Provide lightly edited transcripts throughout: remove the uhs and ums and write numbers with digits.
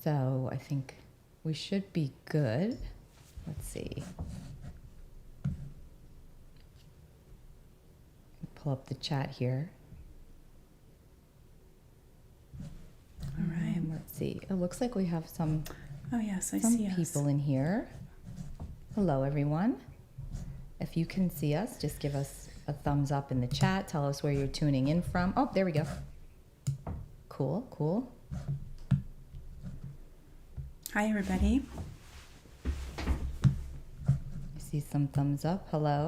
So I think we should be good. Let's see. Pull up the chat here. All right. Let's see. It looks like we have some. Oh yes, I some see people in here. Hello, everyone. If you can see us, just give us a thumbs up in the chat. Tell us where you're tuning in from. Oh, there we go. Cool, cool. Hi, everybody. I see some thumbs up. Hello.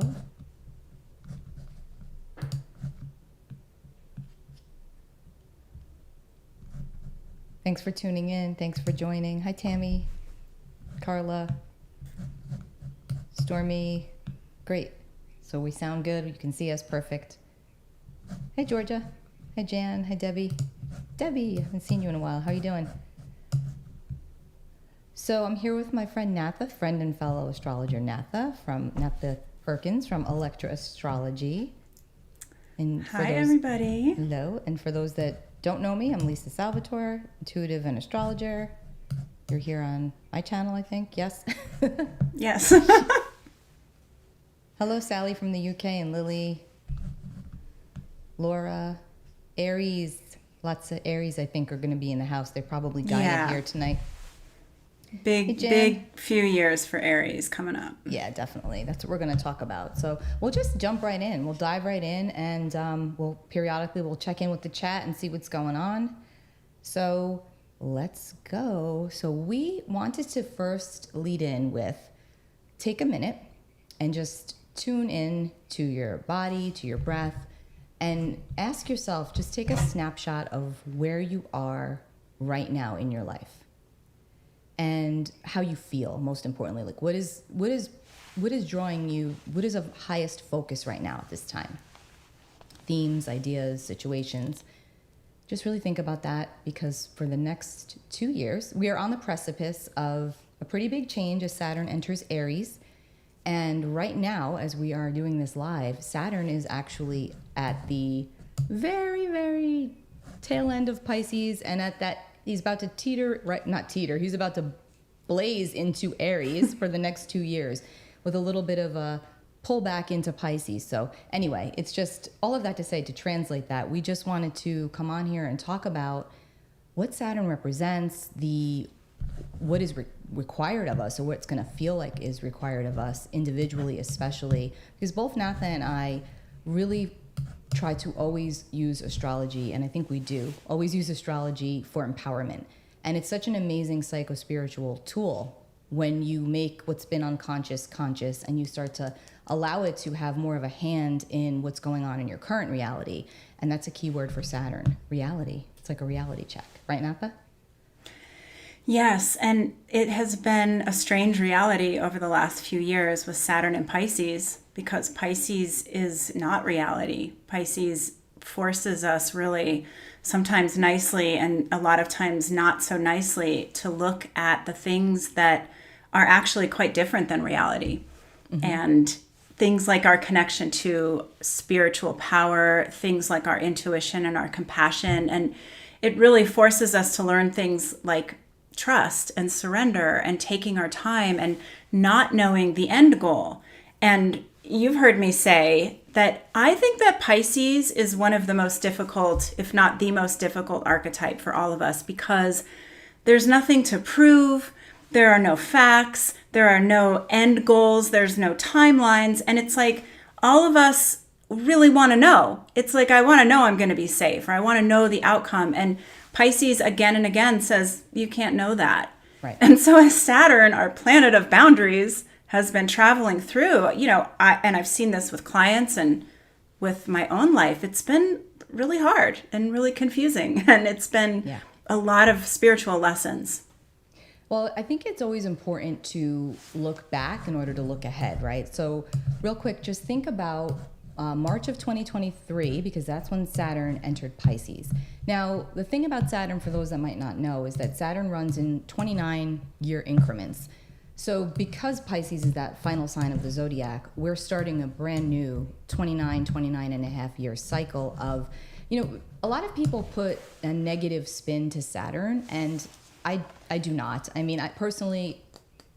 Thanks for tuning in. Thanks for joining. Hi, Tammy, Carla, Stormy. Great. So we sound good. You can see us perfect. Hey, Georgia. Hi, Jan. Hi, Debbie. Debbie, I haven't seen you in a while. How are you doing? So I'm here with my friend Natha, friend and fellow astrologer Natha Perkins from Electra Astrology. And Hi, everybody. Hello. And for those that don't know me, I'm Lisa Salvatore, intuitive and astrologer. You're here on my channel, I think. Yes? Yes. Hello, Sally from the UK, and Lily, Laura, Aries. Lots of Aries, I think, are going to be in the house. They're probably guided here tonight. Big few years for Aries coming up. Yeah, definitely. That's what we're going to talk about. So we'll just jump right in. We'll dive right in, and we'll check in with the chat and see what's going on. So let's go. So we wanted to first lead in with take a minute and just tune in to your body, to your breath, and ask yourself, just take a snapshot of where you are right now in your life and how you feel, most importantly. Like what is drawing you, what is of highest focus right now at this time? Themes, ideas, situations. Just really think about that, because for the next 2 years, we are on the precipice of a pretty big change as Saturn enters Aries. And right now, as we are doing this live, Saturn is actually at the very, very tail end of Pisces, and at that, he's about to he's about to blaze into Aries for the next 2 years with a little bit of a pullback into Pisces. So anyway, it's just all of that to say, to translate that, we just wanted to come on here and talk about what Saturn represents, what is required of us, or what it's going to feel like is required of us individually, especially because both Natha and I really try to always use astrology, and I think we do always use astrology for empowerment. And it's such an amazing psycho-spiritual tool when you make what's been unconscious conscious, and you start to allow it to have more of a hand in what's going on in your current reality. And that's a key word for Saturn, reality. It's like a reality check, right, Natha? Yes, and it has been a strange reality over the last few years with Saturn and Pisces, because Pisces is not reality. Pisces forces us really, sometimes nicely and a lot of times not so nicely, to look at the things that are actually quite different than reality. Mm-hmm. And things like our connection to spiritual power, things like our intuition and our compassion. And it really forces us to learn things like trust and surrender and taking our time and not knowing the end goal. And you've heard me say that I think that Pisces is one of the most difficult, if not the most difficult archetype for all of us, because there's nothing to prove. There are no facts. There are no end goals. There's no timelines. And it's like all of us really want to know. It's like, I want to know I'm going to be safe, or I want to know the outcome. And Pisces again and again says, you can't know that. Right. And so as Saturn, our planet of boundaries, has been traveling through, I've seen this with clients and with my own life, it's been really hard and really confusing. And it's been a lot of spiritual lessons. Well, I think it's always important to look back in order to look ahead, right? So real quick, just think about March of 2023, because that's when Saturn entered Pisces. Now, the thing about Saturn, for those that might not know, is that Saturn runs in 29-year increments. So because Pisces is that final sign of the zodiac, we're starting a brand new 29 and a half year cycle of, a lot of people put a negative spin to Saturn, and I do not. I mean, I personally,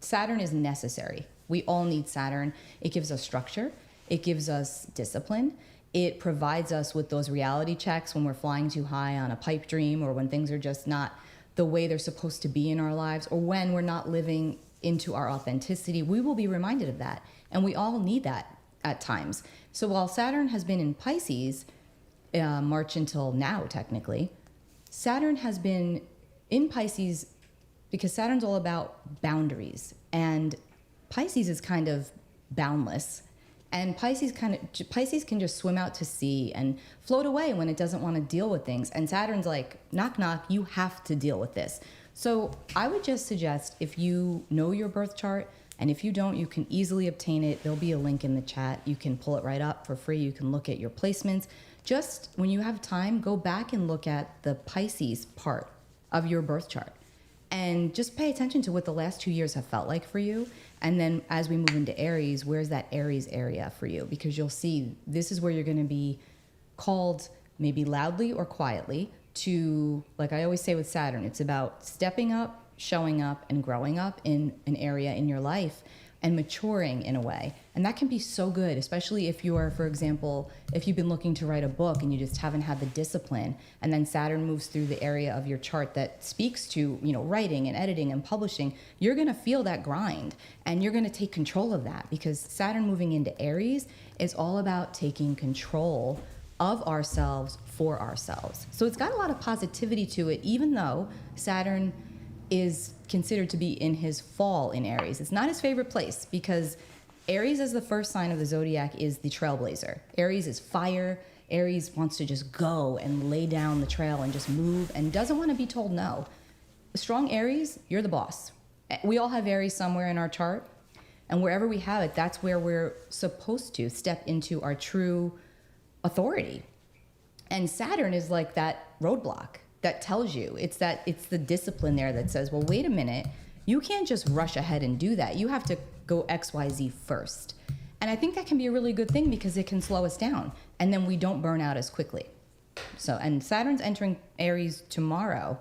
Saturn is necessary. We all need Saturn. It gives us structure. It gives us discipline. It provides us with those reality checks when we're flying too high on a pipe dream, or when things are just not the way they're supposed to be in our lives, or when we're not living into our authenticity. We will be reminded of that. And we all need that at times. So while Saturn has been in Pisces, March until now, technically, Saturn has been in Pisces because Saturn's all about boundaries, and Pisces is kind of boundless. And Pisces can just swim out to sea and float away when it doesn't want to deal with things. And Saturn's like, knock, knock, you have to deal with this. So I would just suggest, if you know your birth chart, and if you don't, you can easily obtain it. There'll be a link in the chat. You can pull it right up for free. You can look at your placements. Just when you have time, go back and look at the Pisces part of your birth chart. And just pay attention to what the last 2 years have felt like for you. And then as we move into Aries, where's that Aries area for you? Because you'll see this is where you're going to be called, maybe loudly or quietly, to, like I always say with Saturn, it's about stepping up, showing up, and growing up in an area in your life and maturing in a way. And that can be so good, especially if you're, for example, if you've been looking to write a book and you just haven't had the discipline, and then Saturn moves through the area of your chart that speaks to, writing and editing and publishing, you're going to feel that grind and you're going to take control of that, because Saturn moving into Aries is all about taking control of ourselves for ourselves. So it's got a lot of positivity to it, even though Saturn is considered to be in his fall in Aries. It's not his favorite place, because Aries, as the first sign of the zodiac, is the trailblazer. Aries is fire. Aries wants to just go and lay down the trail and just move and doesn't want to be told no. A strong Aries, you're the boss. We all have Aries somewhere in our chart, and wherever we have it, that's where we're supposed to step into our true authority. And Saturn is like that roadblock that tells you, it's the discipline there that says, well, wait a minute, you can't just rush ahead and do that. You have to go XYZ first. And I think that can be a really good thing, because it can slow us down and then we don't burn out as quickly. So, and Saturn's entering Aries tomorrow,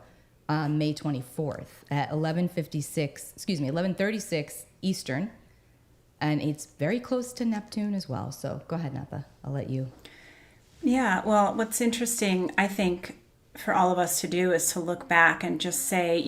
May 24th at 11:36 Eastern. And it's very close to Neptune as well. So go ahead, Natha. I'll let you. Yeah, well, what's interesting, I think, for all of us to do is to look back and just say,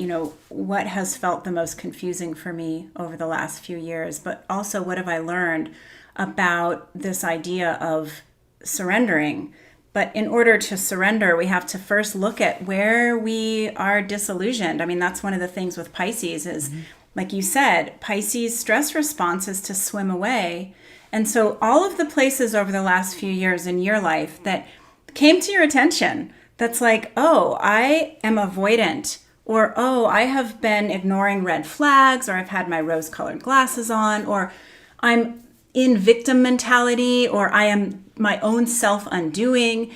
what has felt the most confusing for me over the last few years, but also what have I learned about this idea of surrendering. But in order to surrender, we have to first look at where we are disillusioned. I mean, that's one of the things with Pisces is, like you said, Pisces' stress response is to swim away. And so all of the places over the last few years in your life that came to your attention, that's like, oh, I am avoidant, or, oh, I have been ignoring red flags, or I've had my rose-colored glasses on, or I'm in victim mentality, or I am my own self-undoing.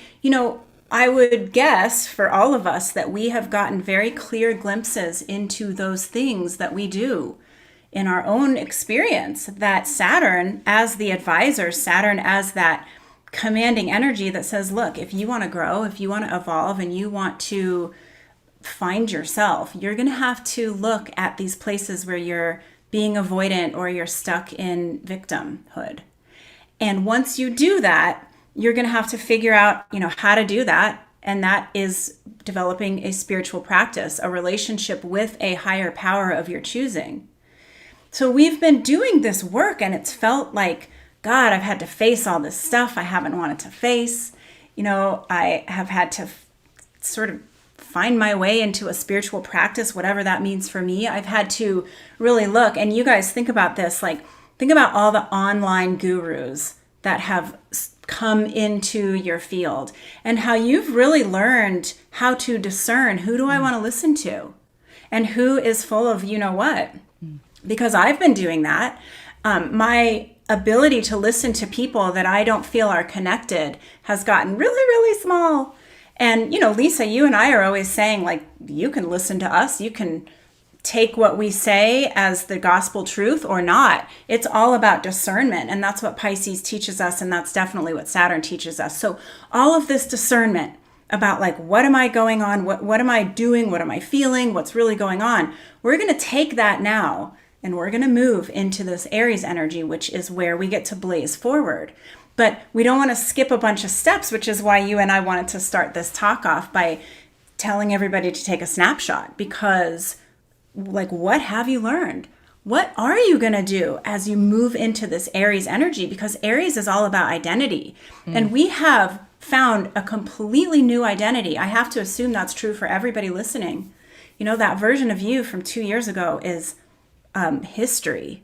I would guess for all of us that we have gotten very clear glimpses into those things that we do in our own experience, that Saturn as the advisor, Saturn as that commanding energy that says, look, if you want to grow, if you want to evolve, and you want to find yourself, you're going to have to look at these places where you're being avoidant or you're stuck in victimhood. And once you do that, you're going to have to figure out, how to do that. And that is developing a spiritual practice, a relationship with a higher power of your choosing. So we've been doing this work, and it's felt like, God, I've had to face all this stuff I haven't wanted to face. I have had to sort of find my way into a spiritual practice, whatever that means for me. I've had to really look, and you guys think about this, think about all the online gurus that have come into your field and how you've really learned how to discern who do I want to listen to and who is full of what. Because I've been doing that. My ability to listen to people that I don't feel are connected has gotten really, really small. And, Lisa, you and I are always saying, you can listen to us. You can take what we say as the gospel truth or not. It's all about discernment. And that's what Pisces teaches us. And that's definitely what Saturn teaches us. So all of this discernment, about like, what am I going on? What am I doing? What am I feeling? What's really going on? We're going to take that now and we're going to move into this Aries energy, which is where we get to blaze forward. But we don't want to skip a bunch of steps, which is why you and I wanted to start this talk off by telling everybody to take a snapshot, because like, what have you learned? What are you going to do as you move into this Aries energy? Because Aries is all about identity. And we have found a completely new identity. I have to assume that's true for everybody listening. You know, that version of you from 2 years ago is history.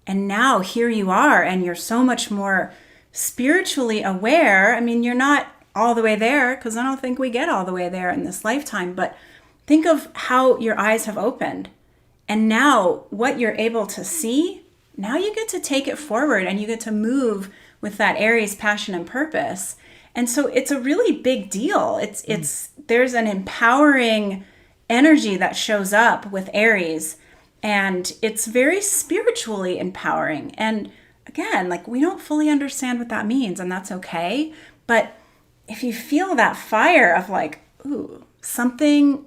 And now here you are, and you're so much more spiritually aware. I mean, you're not all the way there, because I don't think we get all the way there in this lifetime, but think of how your eyes have opened. And now what you're able to see, now you get to take it forward and you get to move with that Aries passion and purpose. And so it's a really big deal. There's an empowering energy that shows up with Aries, and it's very spiritually empowering. And again, like, we don't fully understand what that means, and that's okay. But if you feel that fire of like, ooh, something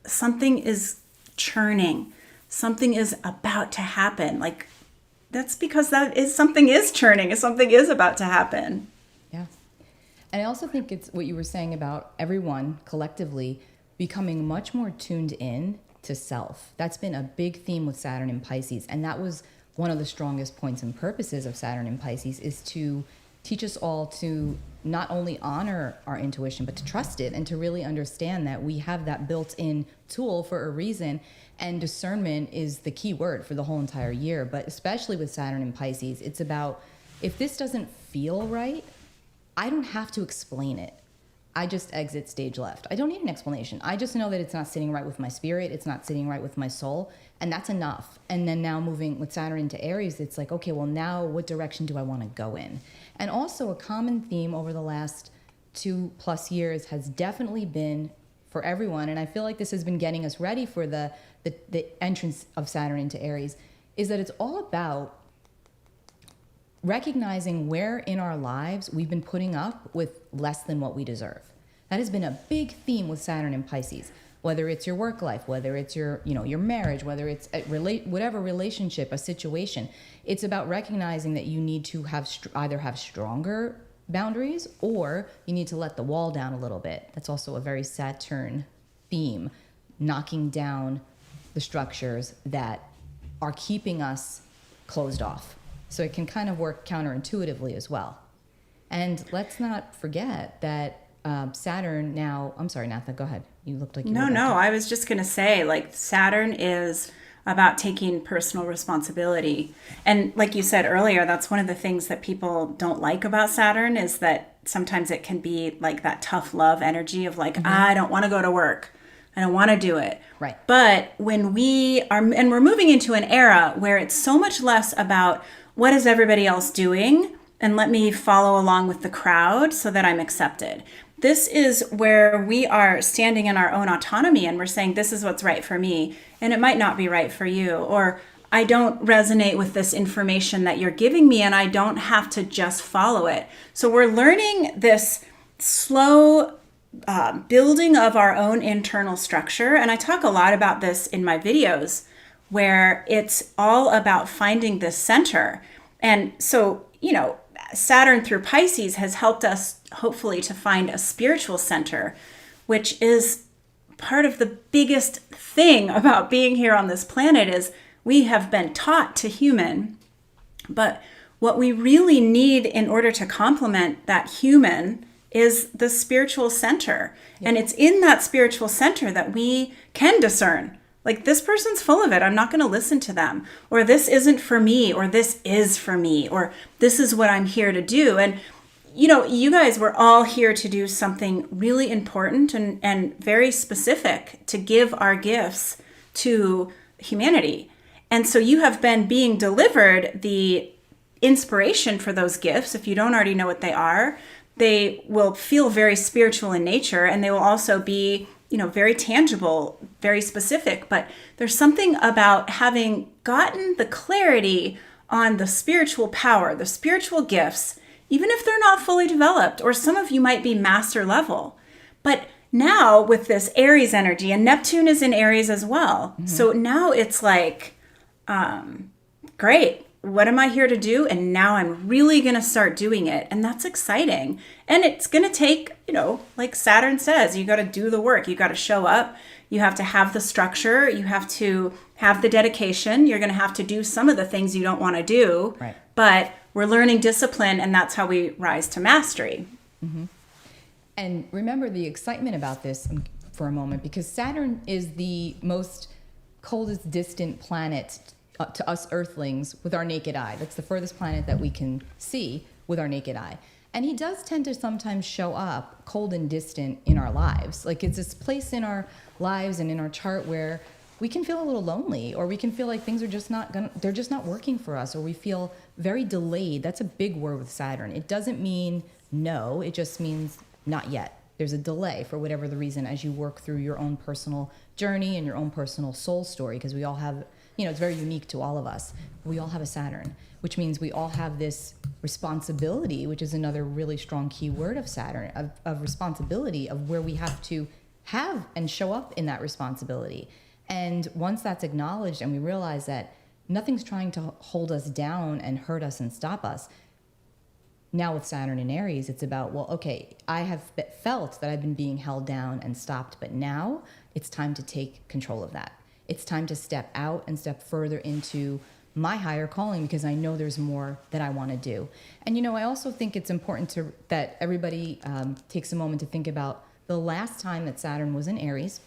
is churning, something is about to happen, like, that's because something is churning, something is about to happen. Yeah. And I also think it's what you were saying about everyone collectively becoming much more tuned in to self. That's been a big theme with Saturn in Pisces. And that was one of the strongest points and purposes of Saturn in Pisces, is to teach us all to not only honor our intuition, but to trust it and to really understand that we have that built-in tool for a reason. And discernment is the key word for the whole entire year. But especially with Saturn in Pisces, it's about, if this doesn't feel right, I don't have to explain it. I just exit stage left. I don't need an explanation. I just know that it's not sitting right with my spirit. It's not sitting right with my soul. And that's enough. And then now moving with Saturn into Aries, it's like, okay, well, now what direction do I want to go in? And also a common theme over the last 2+ years has definitely been for everyone, and I feel like this has been getting us ready for the entrance of Saturn into Aries, is that it's all about recognizing where in our lives we've been putting up with less than what we deserve. That has been a big theme with Saturn in Pisces. Whether it's your work life, whether it's your marriage, whether it's whatever relationship, a situation, it's about recognizing that you need to either have stronger boundaries, or you need to let the wall down a little bit. That's also a very Saturn theme, knocking down the structures that are keeping us closed off. So it can kind of work counterintuitively as well. And let's not forget that Saturn now, I'm sorry, Natha, go ahead. You looked like you were No, I was just going to say, like, Saturn is about taking personal responsibility. And like you said earlier, that's one of the things that people don't like about Saturn, is that sometimes it can be like that tough love energy of like, I don't want to go to work. I don't want to do it. Right. But when we are, and we're moving into an era where it's so much less about what is everybody else doing and let me follow along with the crowd so that I'm accepted. This is where we are standing in our own autonomy and we're saying, this is what's right for me, and it might not be right for you, or I don't resonate with this information that you're giving me and I don't have to just follow it. So we're learning this slow building of our own internal structure. And I talk a lot about this in my videos, where it's all about finding this center. And so, Saturn through Pisces has helped us hopefully to find a spiritual center, which is part of the biggest thing about being here on this planet, is we have been taught to human, but what we really need in order to complement that human is the spiritual center. Yep. And it's in that spiritual center that we can discern, like, this person's full of it, I'm not going to listen to them, or this isn't for me, or this is for me, or this is what I'm here to do. And you guys were all here to do something really important and very specific, to give our gifts to humanity. And so you have been being delivered the inspiration for those gifts. If you don't already know what they are, they will feel very spiritual in nature, and they will also be very tangible, very specific. But there's something about having gotten the clarity on the spiritual power, the spiritual gifts, even if they're not fully developed, or some of you might be master level, but now with this Aries energy, and Neptune is in Aries as well. So now it's like, great. What am I here to do? And now I'm really going to start doing it. And that's exciting. And it's going to take, like Saturn says, you got to do the work. You got to show up. You have to have the structure. You have to have the dedication. You're going to have to do some of the things you don't want to do. Right. But we're learning discipline, and that's how we rise to mastery. And remember the excitement about this for a moment, because Saturn is the most coldest distant planet to us Earthlings with our naked eye. That's the furthest planet that we can see with our naked eye. And he does tend to sometimes show up cold and distant in our lives. Like it's this place in our lives and in our chart where we can feel a little lonely, or we can feel like things are just they're just not working for us, or we feel very delayed. That's a big word with Saturn. It doesn't mean no, it just means not yet. There's a delay for whatever the reason as you work through your own personal journey and your own personal soul story, because we all have, it's very unique to all of us. We all have a Saturn, which means we all have this responsibility, which is another really strong key word of Saturn, of responsibility, of where we have to have and show up in that responsibility. And once that's acknowledged and we realize that nothing's trying to hold us down and hurt us and stop us, now with Saturn in Aries, it's about, well, okay, I have felt that I've been being held down and stopped, but now it's time to take control of that. It's time to step out and step further into my higher calling, because I know there's more that I want to do. And, I also think it's important that everybody takes a moment to think about the last time that Saturn was in Aries.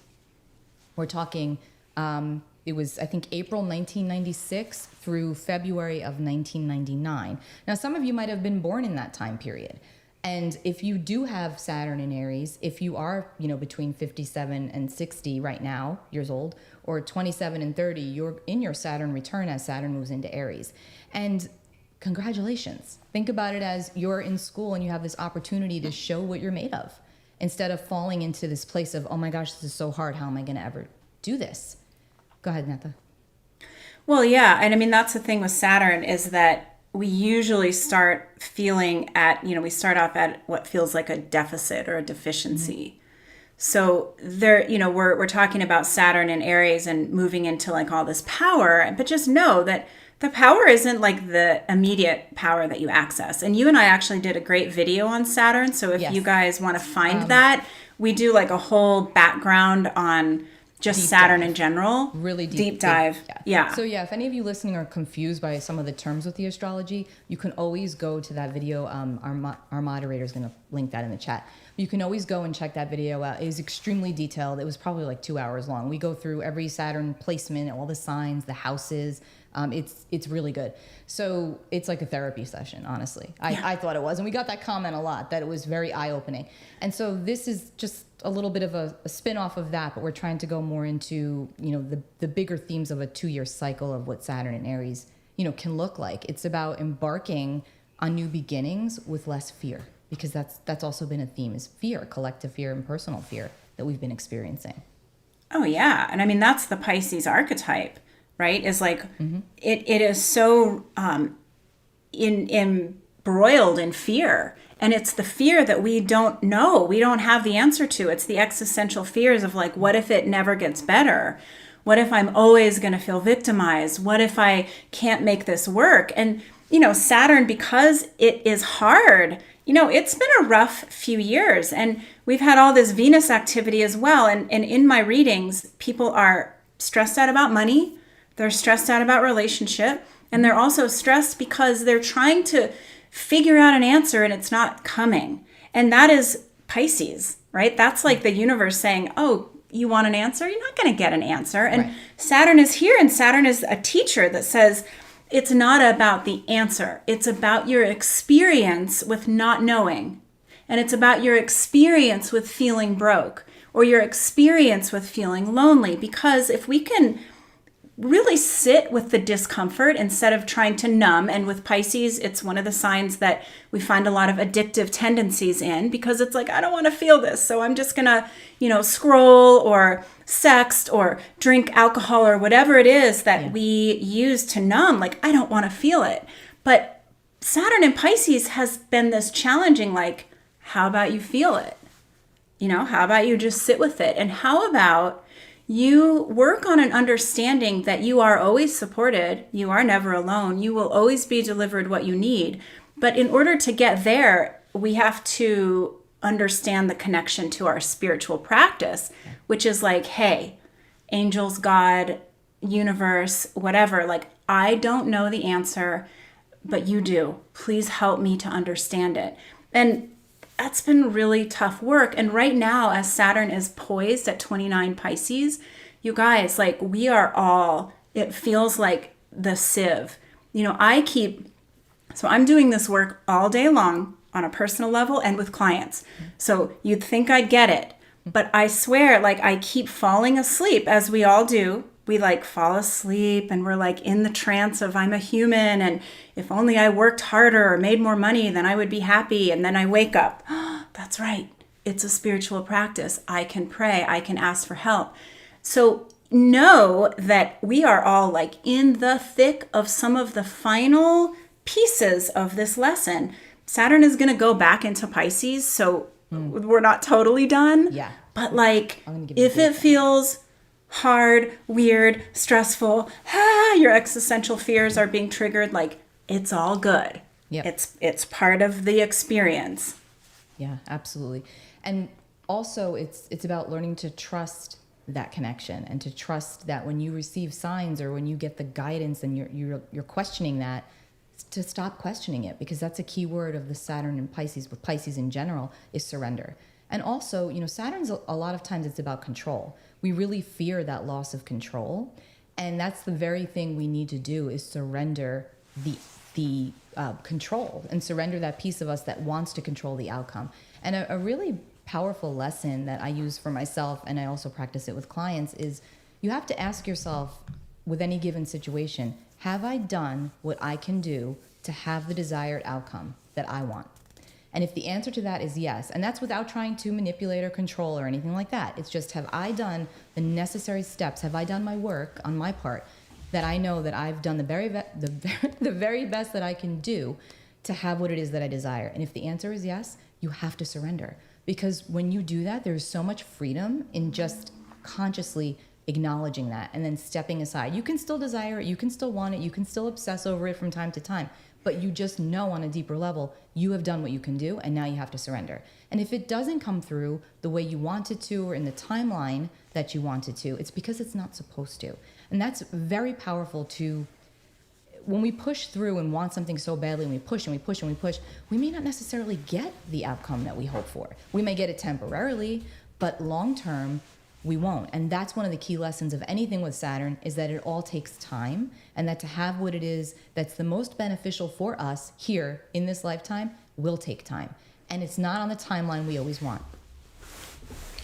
We're talking, it was, I think, April 1996 through February of 1999. Now, some of you might have been born in that time period. And if you do have Saturn in Aries, if you are, between 57 and 60 right now, years old, or 27 and 30, you're in your Saturn return as Saturn moves into Aries. And congratulations. Think about it as you're in school and you have this opportunity to show what you're made of, instead of falling into this place of, oh my gosh, this is so hard. How am I going to ever do this? Go ahead, Natha. Well, yeah. And I mean, that's the thing with Saturn, is that we usually start feeling we start off at what feels like a deficit or a deficiency. So there, we're talking about Saturn in Aries and moving into like all this power, but just know that the power isn't like the immediate power that you access. And you and I actually did a great video on Saturn. So if you guys want to find that, we do like a whole background on just Saturn in general. Really deep dive. Yeah. So if any of you listening are confused by some of the terms with the astrology, you can always go to that video. Our moderator is going to link that in the chat. You can always go and check that video out. It is extremely detailed. It was probably like 2 hours long. We go through every Saturn placement, all the signs, the houses. It's really good. So it's like a therapy session, honestly. I thought it was. And we got that comment a lot, that it was very eye-opening. And so this is just a little bit of a spin-off of that, but we're trying to go more into, the bigger themes of a 2-year cycle of what Saturn and Aries, can look like. It's about embarking on new beginnings with less fear, because that's also been a theme, is fear, collective fear and personal fear that we've been experiencing. Oh, yeah. And I mean, that's the Pisces archetype, right? Is like, it is so embroiled in fear. And it's the fear that we don't know. We don't have the answer to. It's the existential fears of like, what if it never gets better? What if I'm always going to feel victimized? What if I can't make this work? And, Saturn, because it is hard, it's been a rough few years. And we've had all this Venus activity as well. And in my readings, people are stressed out about money. They're stressed out about relationship. And they're also stressed because they're trying to figure out an answer and it's not coming. And that is Pisces, right? That's like the universe saying, oh, you want an answer? You're not going to get an answer. And right. Saturn is here, and Saturn is a teacher that says it's not about the answer. It's about your experience with not knowing. And it's about your experience with feeling broke, or your experience with feeling lonely. Because if we can really sit with the discomfort instead of trying to numb. And with Pisces, it's one of the signs that we find a lot of addictive tendencies in, because it's like, I don't want to feel this. So I'm just going to, scroll or sext or drink alcohol or whatever it is that we use to numb. Like, I don't want to feel it. But Saturn in Pisces has been this challenging, like, how about you feel it? How about you just sit with it? And how about you work on an understanding that you are always supported, you are never alone, you will always be delivered what you need. But in order to get there, we have to understand the connection to our spiritual practice, which is like, hey, angels, God, universe, whatever, like, I don't know the answer, but you do. Please help me to understand it. And that's been really tough work. And right now, as Saturn is poised at 29 Pisces, you guys, like, we are all, it feels like the sieve. So I'm doing this work all day long on a personal level and with clients. So you'd think I'd get it, but I swear, like, I keep falling asleep, as we all do. We like fall asleep and we're like in the trance of I'm a human, and if only I worked harder or made more money, then I would be happy. And then I wake up. That's right. It's a spiritual practice. I can pray. I can ask for help. So know that we are all like in the thick of some of the final pieces of this lesson. Saturn is going to go back into Pisces, so we're not totally done. Yeah. But like, if it feels hard, weird, stressful, your existential fears are being triggered, like, it's all good. Yep. It's part of the experience. Yeah, absolutely. And also it's about learning to trust that connection, and to trust that when you receive signs or when you get the guidance and you're questioning that, to stop questioning it, because that's a key word of the Saturn and Pisces, with Pisces in general, is surrender. And also, Saturn's a lot of times it's about control. We really fear that loss of control, and that's the very thing we need to do, is surrender the control, and surrender that piece of us that wants to control the outcome. And a really powerful lesson that I use for myself, and I also practice it with clients, is you have to ask yourself, with any given situation, have I done what I can do to have the desired outcome that I want? And if the answer to that is yes, and that's without trying to manipulate or control or anything like that, it's just, have I done the necessary steps? Have I done my work on my part, that I know that I've done the very best that I can do to have what it is that I desire? And if the answer is yes, you have to surrender. Because when you do that, there's so much freedom in just consciously acknowledging that and then stepping aside. You can still desire it, you can still want it, you can still obsess over it from time to time, but you just know on a deeper level, you have done what you can do, and now you have to surrender. And if it doesn't come through the way you want it to, or in the timeline that you want it to, it's because it's not supposed to. And that's very powerful to, when we push through and want something so badly, and we push and we push and we push, we may not necessarily get the outcome that we hope for. We may get it temporarily, but long term, we won't. And that's one of the key lessons of anything with Saturn, is that it all takes time, and that to have what it is that's the most beneficial for us here in this lifetime will take time. And it's not on the timeline we always want.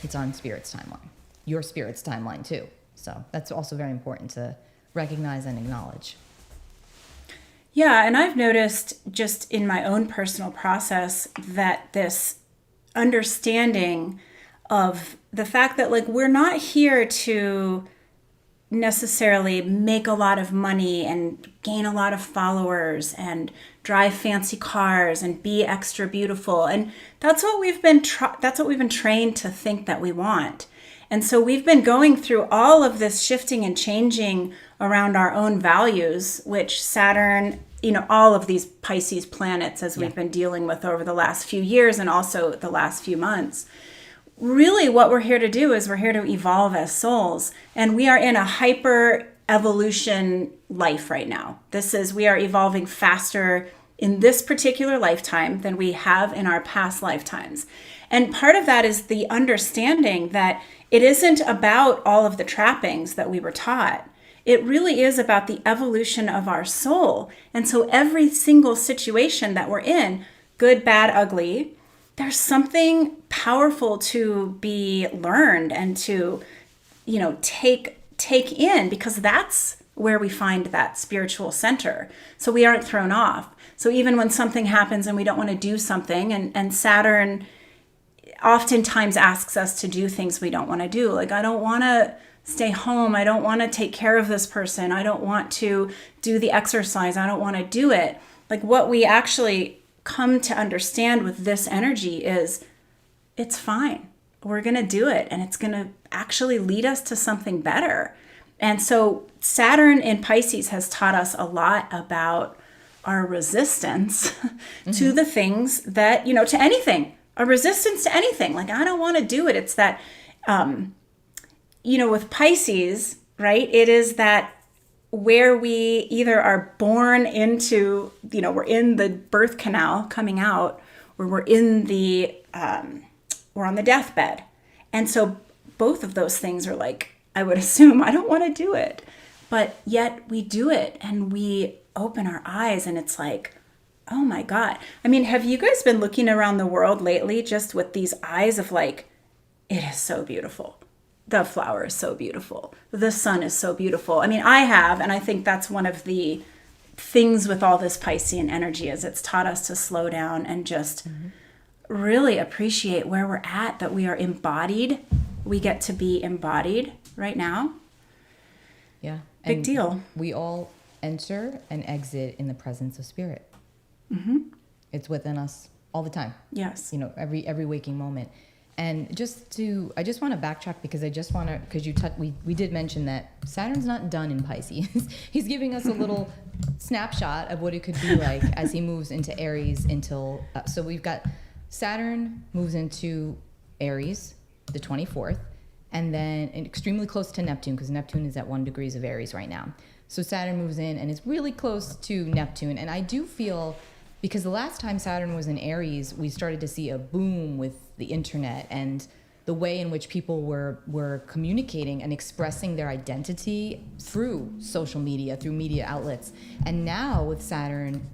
It's on Spirit's timeline, your Spirit's timeline too. So that's also very important to recognize and acknowledge. Yeah, and I've noticed just in my own personal process that this understanding of the fact that, like, we're not here to necessarily make a lot of money and gain a lot of followers and drive fancy cars and be extra beautiful, and that's what we've been trained to think that we want. And so we've been going through all of this shifting and changing around our own values, which Saturn, all of these Pisces planets, as we've been dealing with over the last few years and also the last few months. Really what we're here to do is we're here to evolve as souls, and we are in a hyper evolution life right now. We are evolving faster in this particular lifetime than we have in our past lifetimes. And part of that is the understanding that it isn't about all of the trappings that we were taught. It really is about the evolution of our soul. And so every single situation that we're in, good, bad, ugly, there's something powerful to be learned and to, take in, because that's where we find that spiritual center. So we aren't thrown off. So even when something happens and we don't want to do something, and Saturn oftentimes asks us to do things we don't want to do. Like, I don't want to stay home. I don't want to take care of this person. I don't want to do the exercise. I don't want to do it. Like, what we actually come to understand with this energy is, it's fine. we're going to do it, and it's going to actually lead us to something better. And so Saturn in Pisces has taught us a lot about our resistance to the things that, to anything, a resistance to anything. Like, I don't want to do it. It's that, with Pisces, right? It is that where we either are born into, we're in the birth canal coming out, or we're on the deathbed. And so both of those things are like, I would assume, I don't want to do it. But yet we do it, and we open our eyes, and it's like, oh my God. I mean, have you guys been looking around the world lately just with these eyes of like, it is so beautiful. The flower is so beautiful. The sun is so beautiful. I mean, I have, and I think that's one of the things with all this Piscean energy is it's taught us to slow down and just really appreciate where we're at, that we are embodied. We get to be embodied right now. Yeah. Big deal. We all enter and exit in the presence of spirit. It's within us all the time. Yes. Every waking moment. And I just want to backtrack because we did mention that Saturn's not done in Pisces. He's giving us a little snapshot of what it could be like as he moves into Aries until, so we've got Saturn moves into Aries the 24th, and then extremely close to Neptune, because Neptune is at 1 degree of Aries right now. So Saturn moves in and is really close to Neptune. And I do feel, because the last time Saturn was in Aries, we started to see a boom with the internet and the way in which people were communicating and expressing their identity through social media, through media outlets. And now with Saturn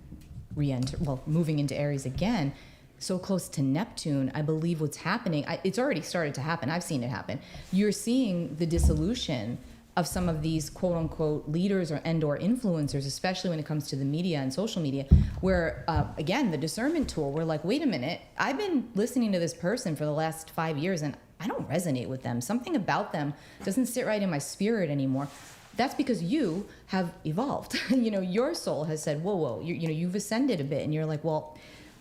moving into Aries again, so close to Neptune, I believe what's happening, it's already started to happen. I've seen it happen. You're seeing the dissolution of some of these quote unquote leaders or influencers, especially when it comes to the media and social media, where again, the discernment tool, we're like, wait a minute, I've been listening to this person for the last 5 years and I don't resonate with them. Something about them doesn't sit right in my spirit anymore. That's because you have evolved. Your soul has said, whoa, you've ascended a bit, and you're like, well,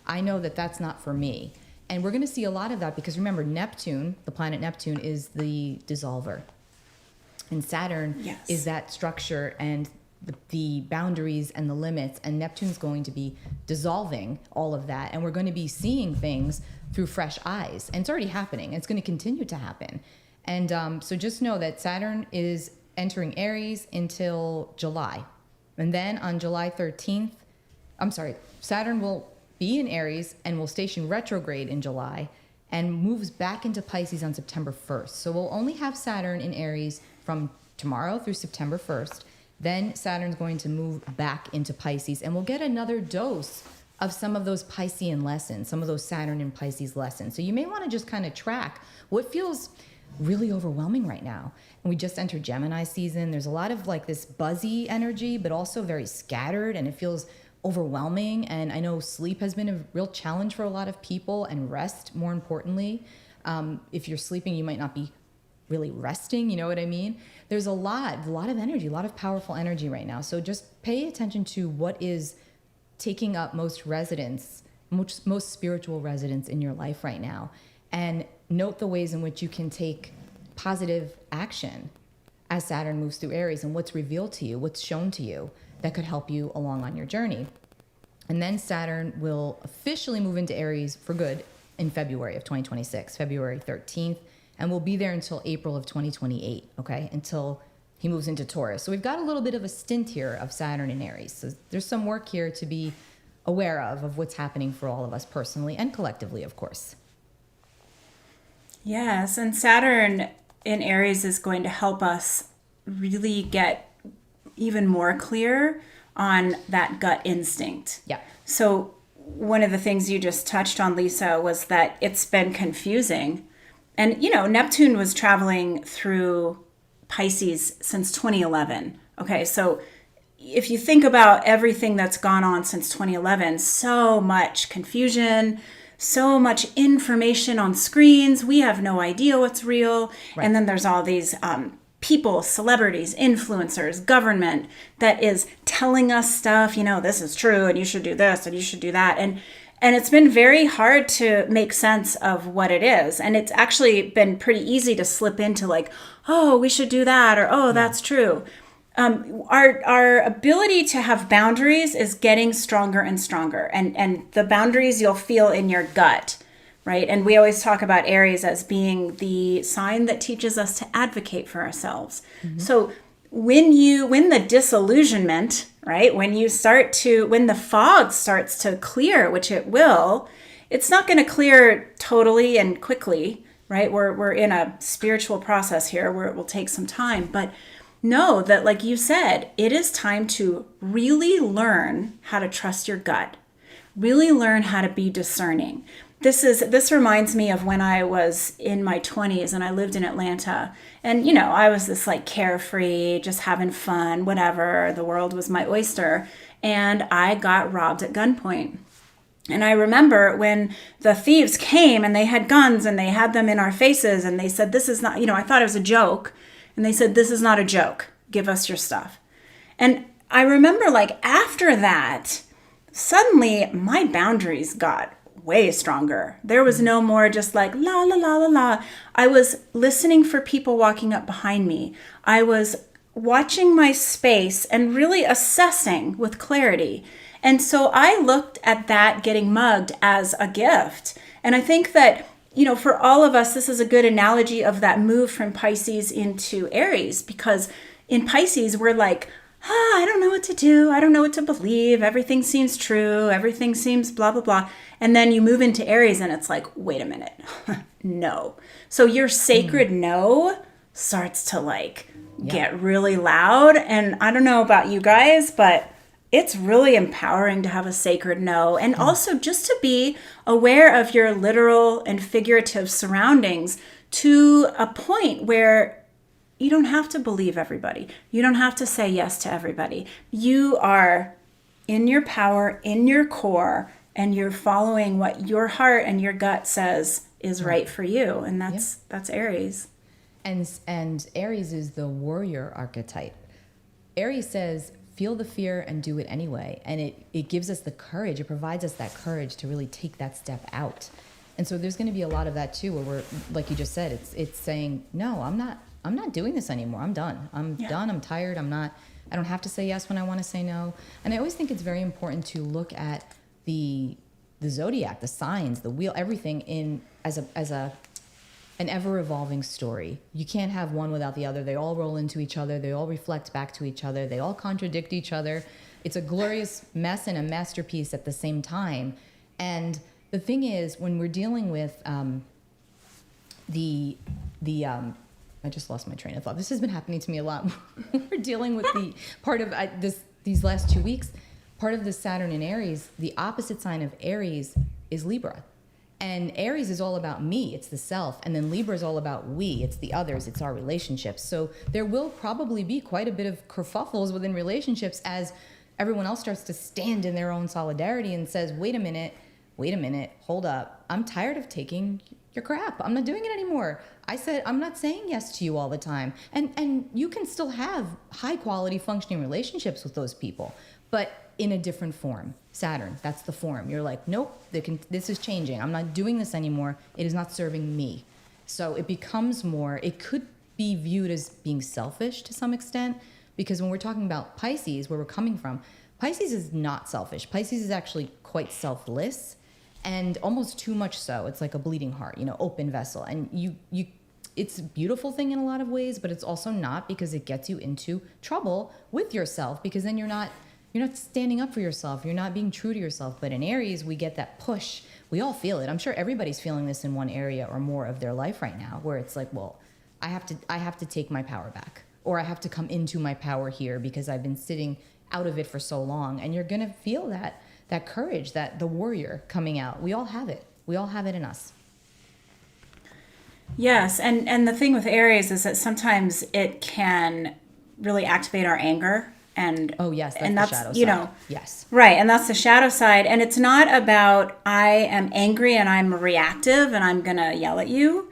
I know that that's not for me. And we're going to see a lot of that because remember, Neptune, the planet Neptune, is the dissolver. And Saturn is that structure and the boundaries and the limits. And Neptune's going to be dissolving all of that. And we're going to be seeing things through fresh eyes. And it's already happening. It's going to continue to happen. And so just know that Saturn is entering Aries until July. And then on July 13th, Saturn will be in Aries and will station retrograde in July and moves back into Pisces on September 1st. So we'll only have Saturn in Aries from tomorrow through September 1st. Then Saturn's going to move back into Pisces, and we'll get another dose of some of those Piscean lessons, some of those Saturn and Pisces lessons. So you may want to just kind of track what feels really overwhelming right now. And we just entered Gemini season. There's a lot of like this buzzy energy, but also very scattered, and it feels overwhelming. And I know sleep has been a real challenge for a lot of people, and rest more importantly. If you're sleeping, you might not be really resting, you know what I mean? There's a lot of energy, a lot of powerful energy right now. So just pay attention to what is taking up most spiritual residence in your life right now, and note the ways in which you can take positive action as Saturn moves through Aries, and what's revealed to you, what's shown to you that could help you along on your journey. And then Saturn will officially move into Aries for good in February of 2026, February 13th, and we'll be there until April of 2028, okay, until he moves into Taurus. So we've got a little bit of a stint here of Saturn in Aries. So there's some work here to be aware of what's happening for all of us personally and collectively, of course. Yes, and Saturn in Aries is going to help us really get even more clear on that gut instinct. Yeah. So one of the things you just touched on, Lisa, was that it's been confusing. And, Neptune was traveling through Pisces since 2011. Okay, so if you think about everything that's gone on since 2011, so much confusion, so much information on screens. We have no idea what's real. Right. And then there's all these people, celebrities, influencers, government that is telling us stuff, this is true and you should do this and you should do that. And it's been very hard to make sense of what it is. And it's actually been pretty easy to slip into like, oh, we should do that, or oh, that's true. Our ability to have boundaries is getting stronger and stronger. And the boundaries you'll feel in your gut, right? And we always talk about Aries as being the sign that teaches us to advocate for ourselves. So when the disillusionment, right? When the fog starts to clear, which it will, it's not going to clear totally and quickly, right? We're in a spiritual process here where it will take some time, but know that, like you said, it is time to really learn how to trust your gut, really learn how to be discerning. This reminds me of when I was in my 20s and I lived in Atlanta, and I was this like carefree, just having fun, whatever, the world was my oyster, and I got robbed at gunpoint. And I remember when the thieves came and they had guns and they had them in our faces and they said, this is not, I thought it was a joke, and they said, this is not a joke, give us your stuff. And I remember like after that, suddenly my boundaries got way stronger. There was no more just like la la la la la. I was listening for people walking up behind me. I was watching my space and really assessing with clarity. And so I looked at that getting mugged as a gift. And I think that, for all of us, this is a good analogy of that move from Pisces into Aries, because in Pisces, we're like, I don't know what to do. I don't know what to believe. Everything seems true. Everything seems blah, blah, blah. And then you move into Aries and it's like, wait a minute. No. So your sacred no starts to get really loud. And I don't know about you guys, but it's really empowering to have a sacred no. And also just to be aware of your literal and figurative surroundings to a point where you don't have to believe everybody. You don't have to say yes to everybody. You are in your power, in your core, and you're following what your heart and your gut says is right for you. And that's Aries. And Aries is the warrior archetype. Aries says, feel the fear and do it anyway. And it gives us the courage. It provides us that courage to really take that step out. And so there's going to be a lot of that too, where we're, like you just said, it's saying, no, I'm not doing this anymore. I'm done. I'm done. I'm tired. I don't have to say yes when I want to say no. And I always think it's very important to look at the zodiac, the signs, the wheel, everything as an ever-evolving story. You can't have one without the other. They all roll into each other. They all reflect back to each other. They all contradict each other. It's a glorious mess and a masterpiece at the same time. And the thing is, when we're dealing with I just lost my train of thought. This has been happening to me a lot. We're dealing with the part of these last 2 weeks. Part of the Saturn in Aries, the opposite sign of Aries is Libra. And Aries is all about me, it's the self. And then Libra is all about we, it's the others, it's our relationships. So there will probably be quite a bit of kerfuffles within relationships as everyone else starts to stand in their own solidarity and says, wait a minute, hold up. I'm tired of taking your crap. I'm not doing it anymore. I said, I'm not saying yes to you all the time. And you can still have high quality functioning relationships with those people, but in a different form. Saturn, that's the form. You're like, nope, this is changing. I'm not doing this anymore. It is not serving me. So it becomes more, it could be viewed as being selfish to some extent, because when we're talking about Pisces, where we're coming from, Pisces is not selfish. Pisces is actually quite selfless, and almost too much so. It's like a bleeding heart, open vessel. And it's a beautiful thing in a lot of ways, but it's also not, because it gets you into trouble with yourself, because then you're not standing up for yourself. You're not being true to yourself. But in Aries, we get that push. We all feel it. I'm sure everybody's feeling this in one area or more of their life right now, where it's like, well, I have to take my power back, or I have to come into my power here because I've been sitting out of it for so long. And you're going to feel that courage, the warrior coming out. We all have it. We all have it in us. Yes. And the thing with Aries is that sometimes it can really activate our anger. And oh yes, that's the shadow side. Yes, right, and that's the shadow side. And it's not about I am angry and I'm reactive and I'm gonna yell at you.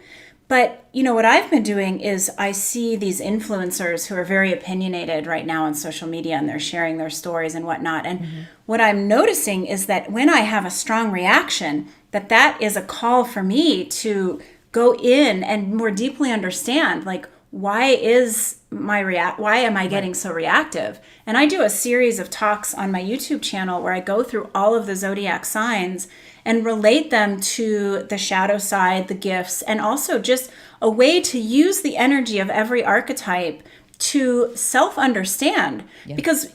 But, what I've been doing is I see these influencers who are very opinionated right now on social media, and they're sharing their stories and whatnot. And what I'm noticing is that when I have a strong reaction, that is a call for me to go in and more deeply understand, like, why am I getting so reactive? And I do a series of talks on my YouTube channel where I go through all of the zodiac signs and relate them to the shadow side, the gifts, and also just a way to use the energy of every archetype to self-understand. Yeah. Because,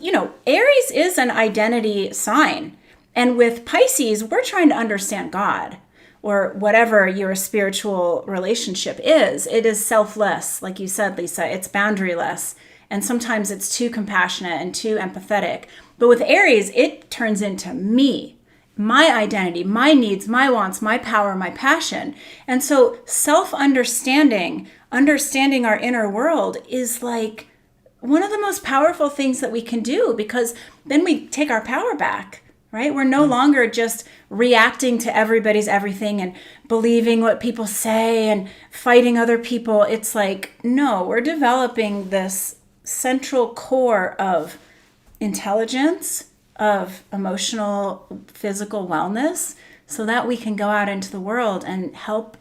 Aries is an identity sign. And with Pisces, we're trying to understand God, or whatever your spiritual relationship is. It is selfless, like you said, Lisa. It's boundaryless. And sometimes it's too compassionate and too empathetic. But with Aries, it turns into me. My identity, my needs, my wants, my power, my passion. And so self-understanding, understanding our inner world is like one of the most powerful things that we can do, because then we take our power back, right? We're no longer just reacting to everybody's everything and believing what people say and fighting other people. It's like, no, we're developing this central core of intelligence, of emotional, physical wellness, so that we can go out into the world and help,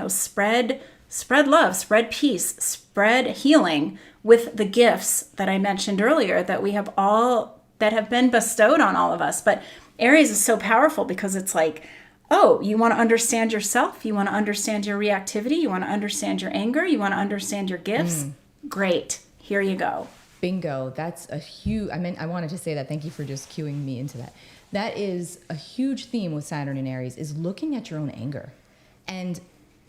spread love, spread peace, spread healing with the gifts that I mentioned earlier that have been bestowed on all of us. But Aries is so powerful because it's like, oh, you want to understand yourself, you want to understand your reactivity, you want to understand your anger, you want to understand your gifts. Great, here you go. Bingo. That's a huge, I wanted to say that. Thank you for just cueing me into that. That is a huge theme with Saturn and Aries, is looking at your own anger. And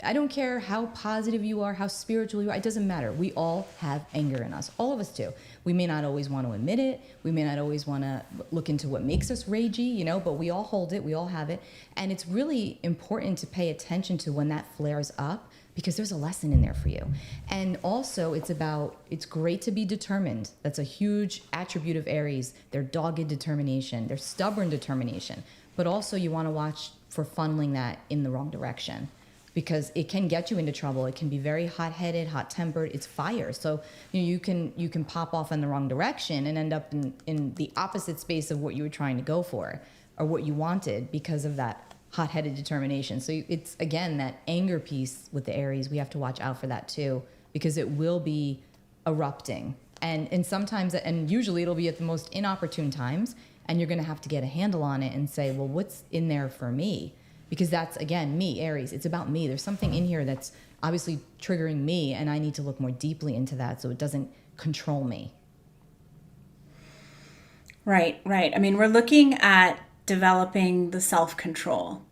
I don't care how positive you are, how spiritual you are, it doesn't matter. We all have anger in us. All of us do. We may not always want to admit it. We may not always want to look into what makes us ragey, but we all hold it. We all have it. And it's really important to pay attention to when that flares up, because there's a lesson in there for you. And also it's great to be determined. That's a huge attribute of Aries, their dogged determination, their stubborn determination. But also you want to watch for funneling that in the wrong direction, because it can get you into trouble. It can be very hot-headed, hot-tempered. It's fire. So you can pop off in the wrong direction and end up in the opposite space of what you were trying to go for or what you wanted because of that hot-headed determination. So it's, again, that anger piece with the Aries. We have to watch out for that too, because it will be erupting. And sometimes, and usually it'll be at the most inopportune times, and you're going to have to get a handle on it and say, well, what's in there for me? Because that's, again, me, Aries. It's about me. There's something in here that's obviously triggering me, and I need to look more deeply into that so it doesn't control me. Right. I mean, we're looking at developing the self-control,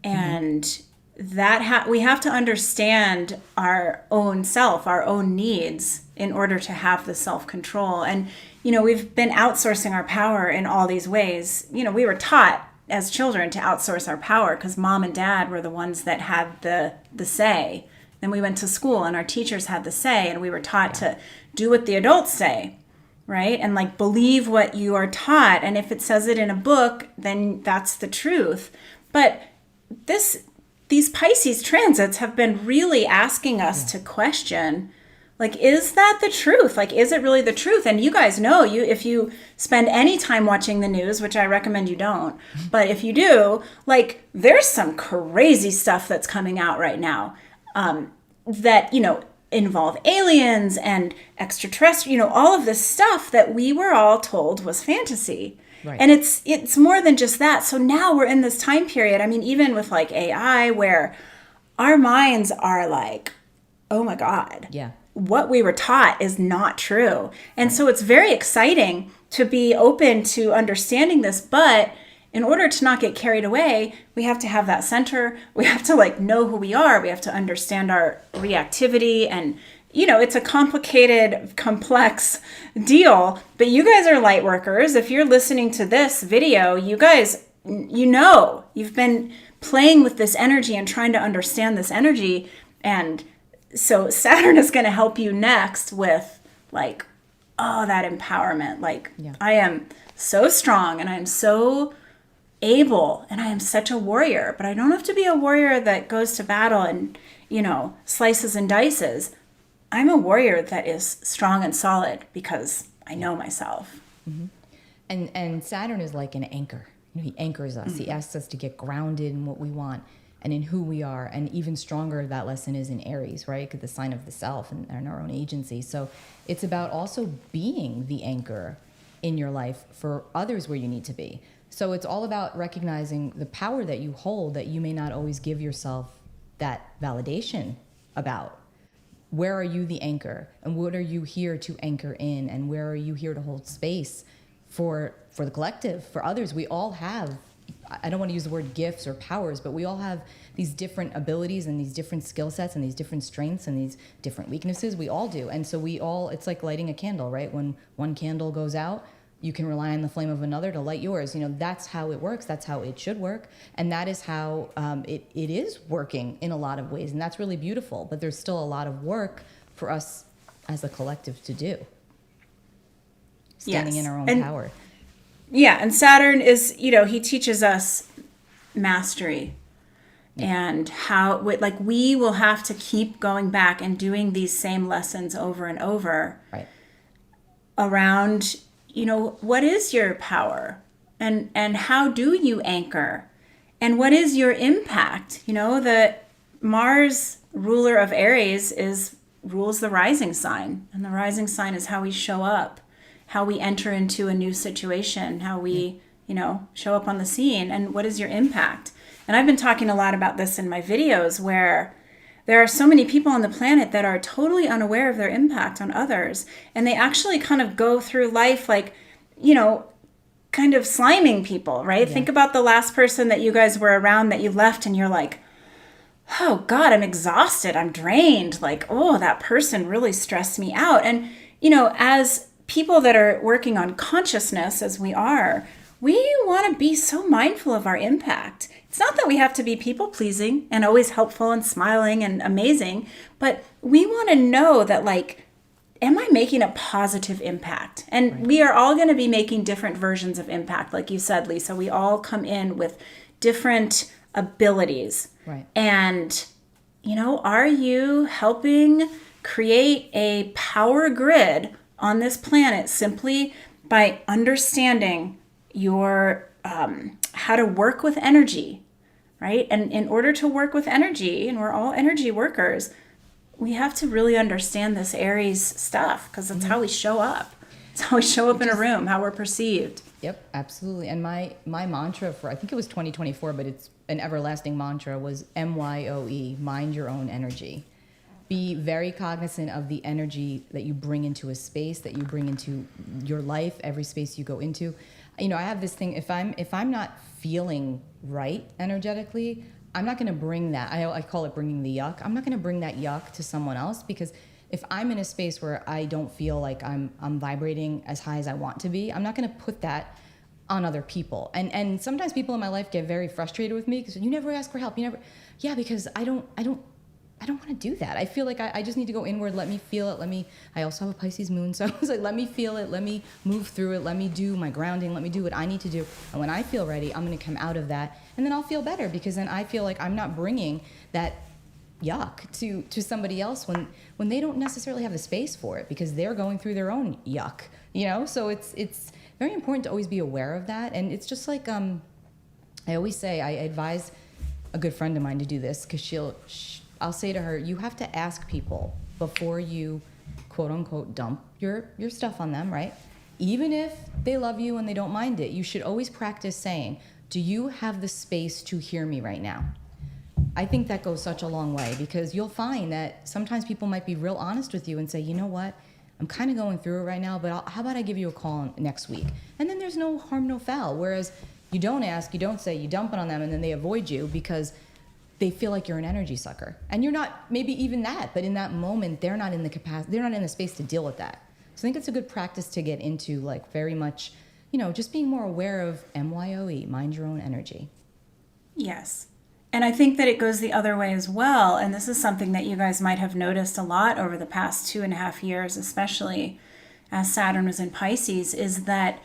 and that we have to understand our own self, our own needs, in order to have the self-control. And we've been outsourcing our power in all these ways. We were taught as children to outsource our power because mom and dad were the ones that had the say. Then we went to school and our teachers had the say, and we were taught to do what the adults say. Right? And like believe what you are taught. And if it says it in a book, then that's the truth. But these Pisces transits have been really asking us to question, like, is that the truth? Like, is it really the truth? And you guys know, if you spend any time watching the news, which I recommend you don't, but if you do, like, there's some crazy stuff that's coming out right now that, involve aliens and extraterrestrial, all of this stuff that we were all told was fantasy. Right. And it's more than just that. So now we're in this time period. I mean, even with like AI, where our minds are like, oh my God, what we were taught is not true. And so it's very exciting to be open to understanding this, but in order to not get carried away, we have to have that center. We have to know who we are. We have to understand our reactivity. And, it's a complicated, complex deal. But you guys are light workers. If you're listening to this video, you guys, you've been playing with this energy and trying to understand this energy. And so Saturn is going to help you next with that empowerment. I am so strong and I am so able, and I am such a warrior, but I don't have to be a warrior that goes to battle and slices and dices. I'm a warrior that is strong and solid because I know myself. Mm-hmm. And Saturn is like an anchor. He anchors us. He asks us to get grounded in what we want and in who we are. And even stronger, that lesson is in Aries, right? Because the sign of the self and our own agency. So it's about also being the anchor in your life for others where you need to be. So it's all about recognizing the power that you hold that you may not always give yourself that validation about. Where are you the anchor? And what are you here to anchor in? And where are you here to hold space for the collective, for others? We all have, I don't want to use the word gifts or powers, but we all have these different abilities and these different skill sets and these different strengths and these different weaknesses. We all do. And so it's like lighting a candle, right? When one candle goes out, you can rely on the flame of another to light yours. That's how it works. That's how it should work. And that is how it is working in a lot of ways. And that's really beautiful. But there's still a lot of work for us as a collective to do. Standing in our own power. Yeah, and Saturn is, he teaches us mastery and how, we will have to keep going back and doing these same lessons over and over. Right. Around, what is your power and how do you anchor and what is your impact? The Mars ruler of Aries rules the rising sign, and the rising sign is how we show up, how we enter into a new situation, how we, show up on the scene, and what is your impact. And I've been talking a lot about this in my videos, where there are so many people on the planet that are totally unaware of their impact on others, and they actually kind of go through life like, kind of sliming people, right? Yeah. Think about the last person that you guys were around that you left and you're like, oh God, I'm exhausted, I'm drained. Like, oh, that person really stressed me out. And, as people that are working on consciousness as we are, we want to be so mindful of our impact. It's not that we have to be people pleasing and always helpful and smiling and amazing, but we want to know that, like, am I making a positive impact? And right. We are all going to be making different versions of impact. Like you said, Lisa, we all come in with different abilities. Right. And, are you helping create a power grid on this planet simply by understanding your how to work with energy, right? And in order to work with energy, and we're all energy workers, we have to really understand this Aries stuff, because that's how we show up. It's how we show up in a room, how we're perceived. Yep, absolutely. And my mantra for, I think it was 2024, but it's an everlasting mantra, was MYOE, mind your own energy. Be very cognizant of the energy that you bring into a space, that you bring into your life, every space you go into. I have this thing, if I'm not feeling right energetically, I'm not going to bring that. I call it bringing the yuck. I'm not going to bring that yuck to someone else, because if I'm in a space where I don't feel like I'm vibrating as high as I want to be, I'm not going to put that on other people. And sometimes people in my life get very frustrated with me because you never ask for help. Yeah, because I don't want to do that. I feel like I just need to go inward. Let me feel it. I also have a Pisces moon. So I was like, let me feel it. Let me move through it. Let me do my grounding. Let me do what I need to do. And when I feel ready, I'm going to come out of that. And then I'll feel better, because then I feel like I'm not bringing that yuck to somebody else when they don't necessarily have the space for it, because they're going through their own yuck, So it's very important to always be aware of that. And it's just like, I always say, I advise a good friend of mine to do this, because I'll say to her, you have to ask people before you, quote unquote, dump your stuff on them, right? Even if they love you and they don't mind it, you should always practice saying, do you have the space to hear me right now? I think that goes such a long way, because you'll find that sometimes people might be real honest with you and say, you know what, I'm kind of going through it right now, but how about I give you a call next week? And then there's no harm, no foul. Whereas you don't ask, you don't say, you dump it on them, and then they avoid you because they feel like you're an energy sucker. And you're not, maybe even that, but in that moment, they're not in the capacity, they're not in the space to deal with that. So I think it's a good practice to get into, like, very much, just being more aware of MYOE, mind your own energy. Yes. And I think that it goes the other way as well. And this is something that you guys might have noticed a lot over the past 2.5 years, especially as Saturn was in Pisces, is that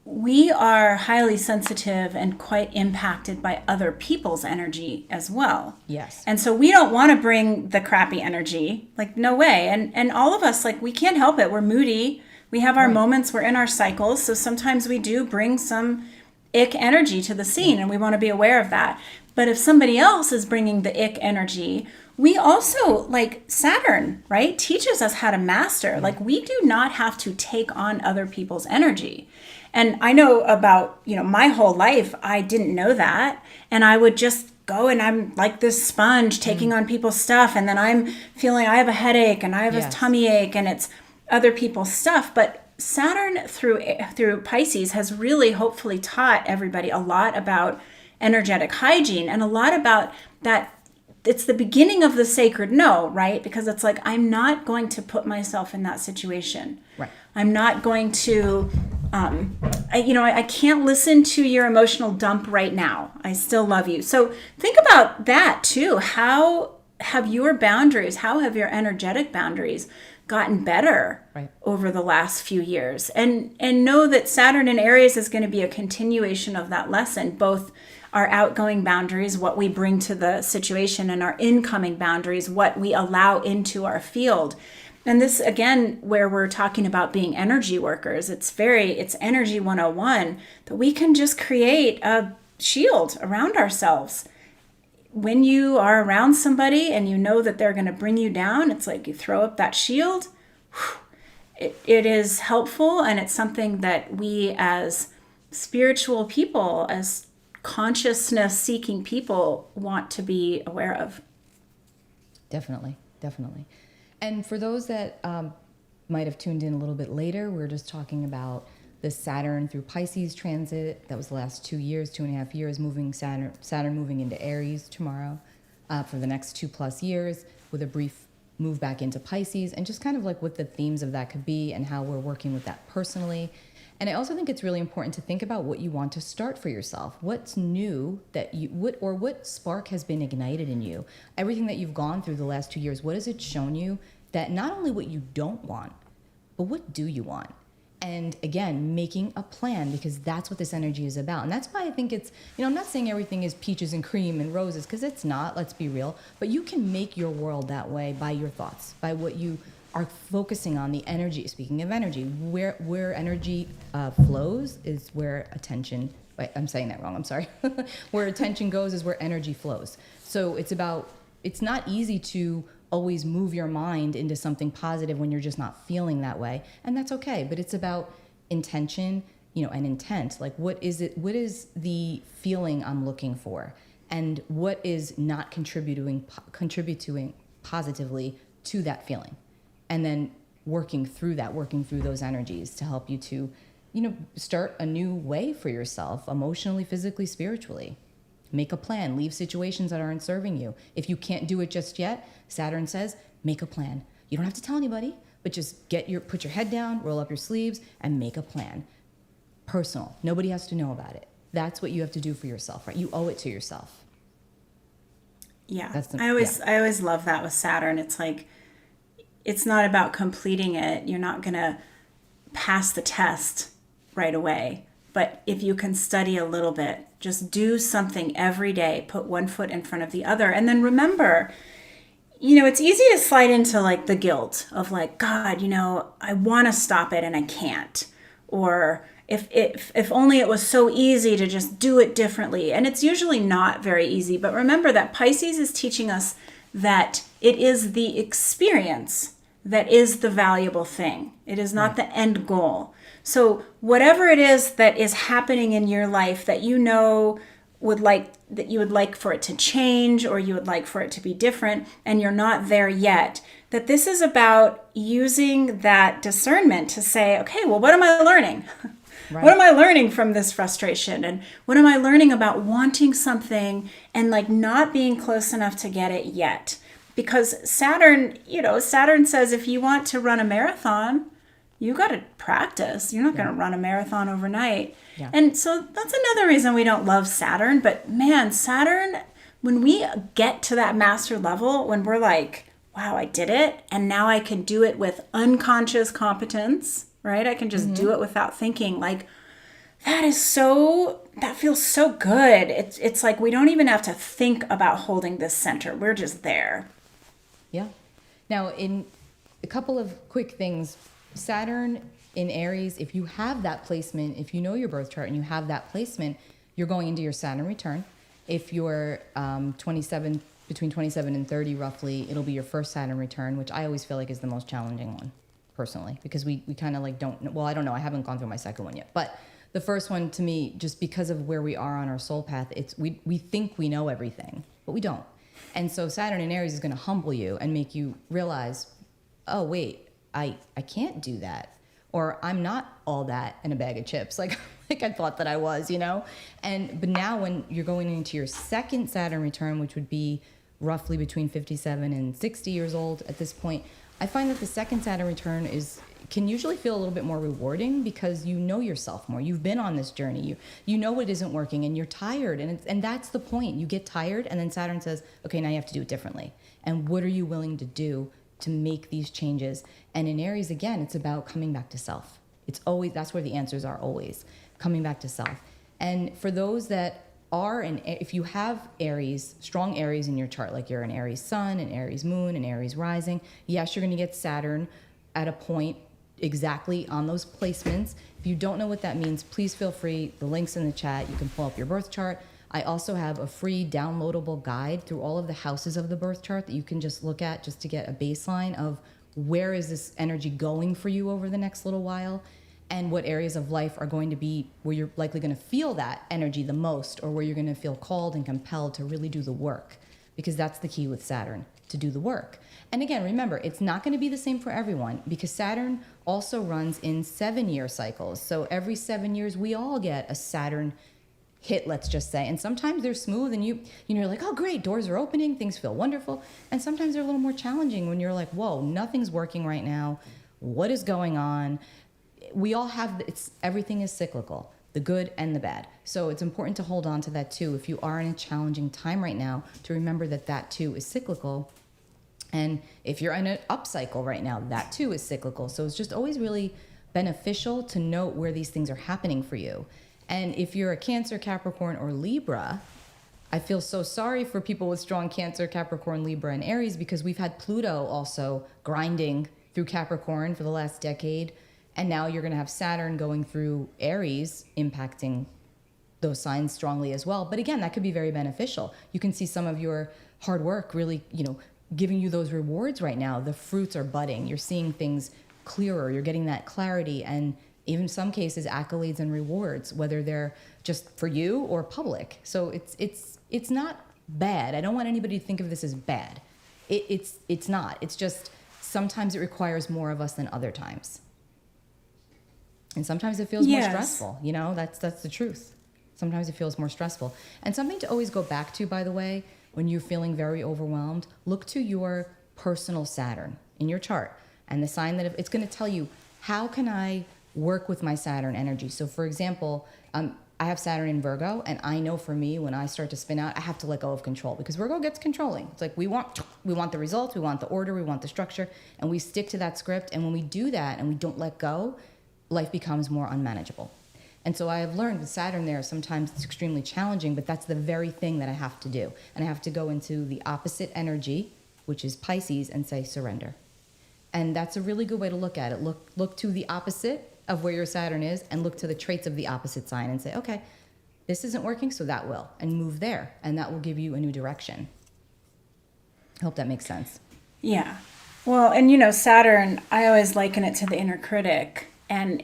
we are highly sensitive and quite impacted by other people's energy as well. Yes. And so we don't want to bring the crappy energy, like no way. And all of us, like, we can't help it. We're moody. We have our moments. We're in our cycles. So sometimes we do bring some ick energy to the scene, and we want to be aware of that. But if somebody else is bringing the ick energy, we also, like Saturn, right, teaches us how to master. Like, we do not have to take on other people's energy. And I know about, my whole life, I didn't know that. And I would just go and I'm like this sponge taking on people's stuff. And then I'm feeling I have a headache and I have a tummy ache and it's other people's stuff. But Saturn through Pisces has really hopefully taught everybody a lot about energetic hygiene and a lot about that. It's the beginning of the sacred no, right? Because it's like, I'm not going to put myself in that situation. Right. I'm not going to, I can't listen to your emotional dump right now. I still love you. So think about that too. How have your boundaries, how have your energetic boundaries gotten better over the last few years? And know that Saturn in Aries is going to be a continuation of that lesson, both our outgoing boundaries, what we bring to the situation, and our incoming boundaries, what we allow into our field. And this, again, where we're talking about being energy workers, it's energy 101, that we can just create a shield around ourselves. When you are around somebody and you know that they're going to bring you down, it's like you throw up that shield. It is helpful, and it's something that we as spiritual people, as consciousness-seeking people, want to be aware of. Definitely. And for those that might have tuned in a little bit later, we're just talking about the Saturn through Pisces transit. That was the last 2 years, 2.5 years, Saturn moving into Aries tomorrow for the next 2+ years, with a brief move back into Pisces, and just kind of like what the themes of that could be and how we're working with that personally. And I also think it's really important to think about what you want to start for yourself. What's new that what spark has been ignited in you? Everything that you've gone through the last 2 years, what has it shown you that not only what you don't want, but what do you want? And again, making a plan, because that's what this energy is about. And that's why I think it's, I'm not saying everything is peaches and cream and roses, because it's not, let's be real, but you can make your world that way by your thoughts, by what you are focusing on, the energy. Speaking of energy, where energy flows is where attention, wait, I'm saying that wrong, I'm sorry. Where attention goes is where energy flows. So it's not easy to always move your mind into something positive when you're just not feeling that way. And that's okay, but it's about intention, and intent. Like, what is the feeling I'm looking for? And what is not contributing positively to that feeling? And then working through those energies to help you to, start a new way for yourself, emotionally, physically, spiritually. Make a plan. Leave situations that aren't serving you. If you can't do it just yet, Saturn says, make a plan. You don't have to tell anybody, but just put your head down, roll up your sleeves, and make a plan. Personal. Nobody has to know about it. That's what you have to do for yourself, right? You owe it to yourself. Yeah. I always love that with Saturn. It's like, it's not about completing it. You're not going to pass the test right away. But if you can study a little bit, just do something every day, put one foot in front of the other. And then remember, it's easy to slide into like the guilt of like, God, I want to stop it and I can't. Or if only it was so easy to just do it differently. And it's usually not very easy. But remember that Pisces is teaching us that it is the experience that is the valuable thing. It is not the end goal. So whatever it is that is happening in your life that you would like for it to change, or you would like for it to be different, and you're not there yet, that this is about using that discernment to say, okay, well, what am I learning? Right. What am I learning from this frustration? And what am I learning about wanting something and like not being close enough to get it yet? Because Saturn says if you want to run a marathon, you got to practice. You're not going to run a marathon overnight. Yeah. And so that's another reason we don't love Saturn. But man, Saturn, when we get to that master level, when we're like, wow, I did it, and now I can do it with unconscious competence, right? I can just do it without thinking. Like, That feels so good. It's like we don't even have to think about holding this center. We're just there. Yeah. Now, in a couple of quick things, Saturn in Aries, if you have that placement, if you know your birth chart and you have that placement, you're going into your Saturn return. If you're 27, between 27 and 30 roughly, it'll be your first Saturn return, which I always feel like is the most challenging one, personally, because we kind of like don't, well, I don't know, I haven't gone through my second one yet, but the first one to me, just because of where we are on our soul path, it's we think we know everything, but we don't. And so Saturn in Aries is going to humble you and make you realize, oh, wait, I can't do that. Or I'm not all that in a bag of chips like I thought that I was, you know? But now when you're going into your second Saturn return, which would be roughly between 57 and 60 years old at this point, I find that the second Saturn return can usually feel a little bit more rewarding because you know yourself more. You've been on this journey. You know what isn't working and you're tired. And that's the point. You get tired and then Saturn says, okay, now you have to do it differently. And what are you willing to do to make these changes? And in Aries, again, it's about coming back to self. That's where the answers are always, coming back to self. And for those that if you have Aries, strong Aries in your chart, like you're an Aries sun, an Aries moon, an Aries rising, yes, you're going to get Saturn at a point exactly on those placements. If you don't know what that means, please feel free. The link's in the chat. You can pull up your birth chart. I also have a free downloadable guide through all of the houses of the birth chart that you can just look at just to get a baseline of where is this energy going for you over the next little while, and what areas of life are going to be where you're likely going to feel that energy the most, or where you're going to feel called and compelled to really do the work, because that's the key with Saturn, to do the work. And again, remember, it's not going to be the same for everyone, because Saturn also runs in 7-year cycles. So every 7 years, we all get a Saturn hit, let's just say. And sometimes they're smooth and you're like, oh, great, doors are opening, things feel wonderful. And sometimes they're a little more challenging when you're like, whoa, nothing's working right now. What is going on? We all have, everything is cyclical, the good and the bad. So it's important to hold on to that too. If you are in a challenging time right now, to remember that too is cyclical. And if you're in an upcycle right now, that too is cyclical. So it's just always really beneficial to note where these things are happening for you. And if you're a Cancer, Capricorn, or Libra, I feel so sorry for people with strong Cancer, Capricorn, Libra, and Aries, because we've had Pluto also grinding through Capricorn for the last decade. And now you're going to have Saturn going through Aries, impacting those signs strongly as well. But again, that could be very beneficial. You can see some of your hard work really, giving you those rewards right now. The fruits are budding. You're seeing things clearer. You're getting that clarity, and even in some cases, accolades and rewards, whether they're just for you or public. So it's not bad. I don't want anybody to think of this as bad. It's not. It's just sometimes it requires more of us than other times. And sometimes it feels more stressful. That's the truth. Sometimes it feels more stressful. And something to always go back to, by the way, when you're feeling very overwhelmed, look to your personal Saturn in your chart and the sign that it's going to tell you, how can I work with my Saturn energy? So for example, I have Saturn in Virgo, and I know for me, when I start to spin out, I have to let go of control, because Virgo gets controlling. It's like we want the results, we want the order, we want the structure, and we stick to that script. And when we do that and we don't let go, life becomes more unmanageable. And so I have learned with Saturn there, sometimes it's extremely challenging, but that's the very thing that I have to do. And I have to go into the opposite energy, which is Pisces, and say surrender. And that's a really good way to look at it. Look to the opposite of where your Saturn is, and look to the traits of the opposite sign and say, okay, this isn't working, so that will, and move there. And that will give you a new direction. I hope that makes sense. Yeah. Well, and Saturn, I always liken it to the inner critic. And,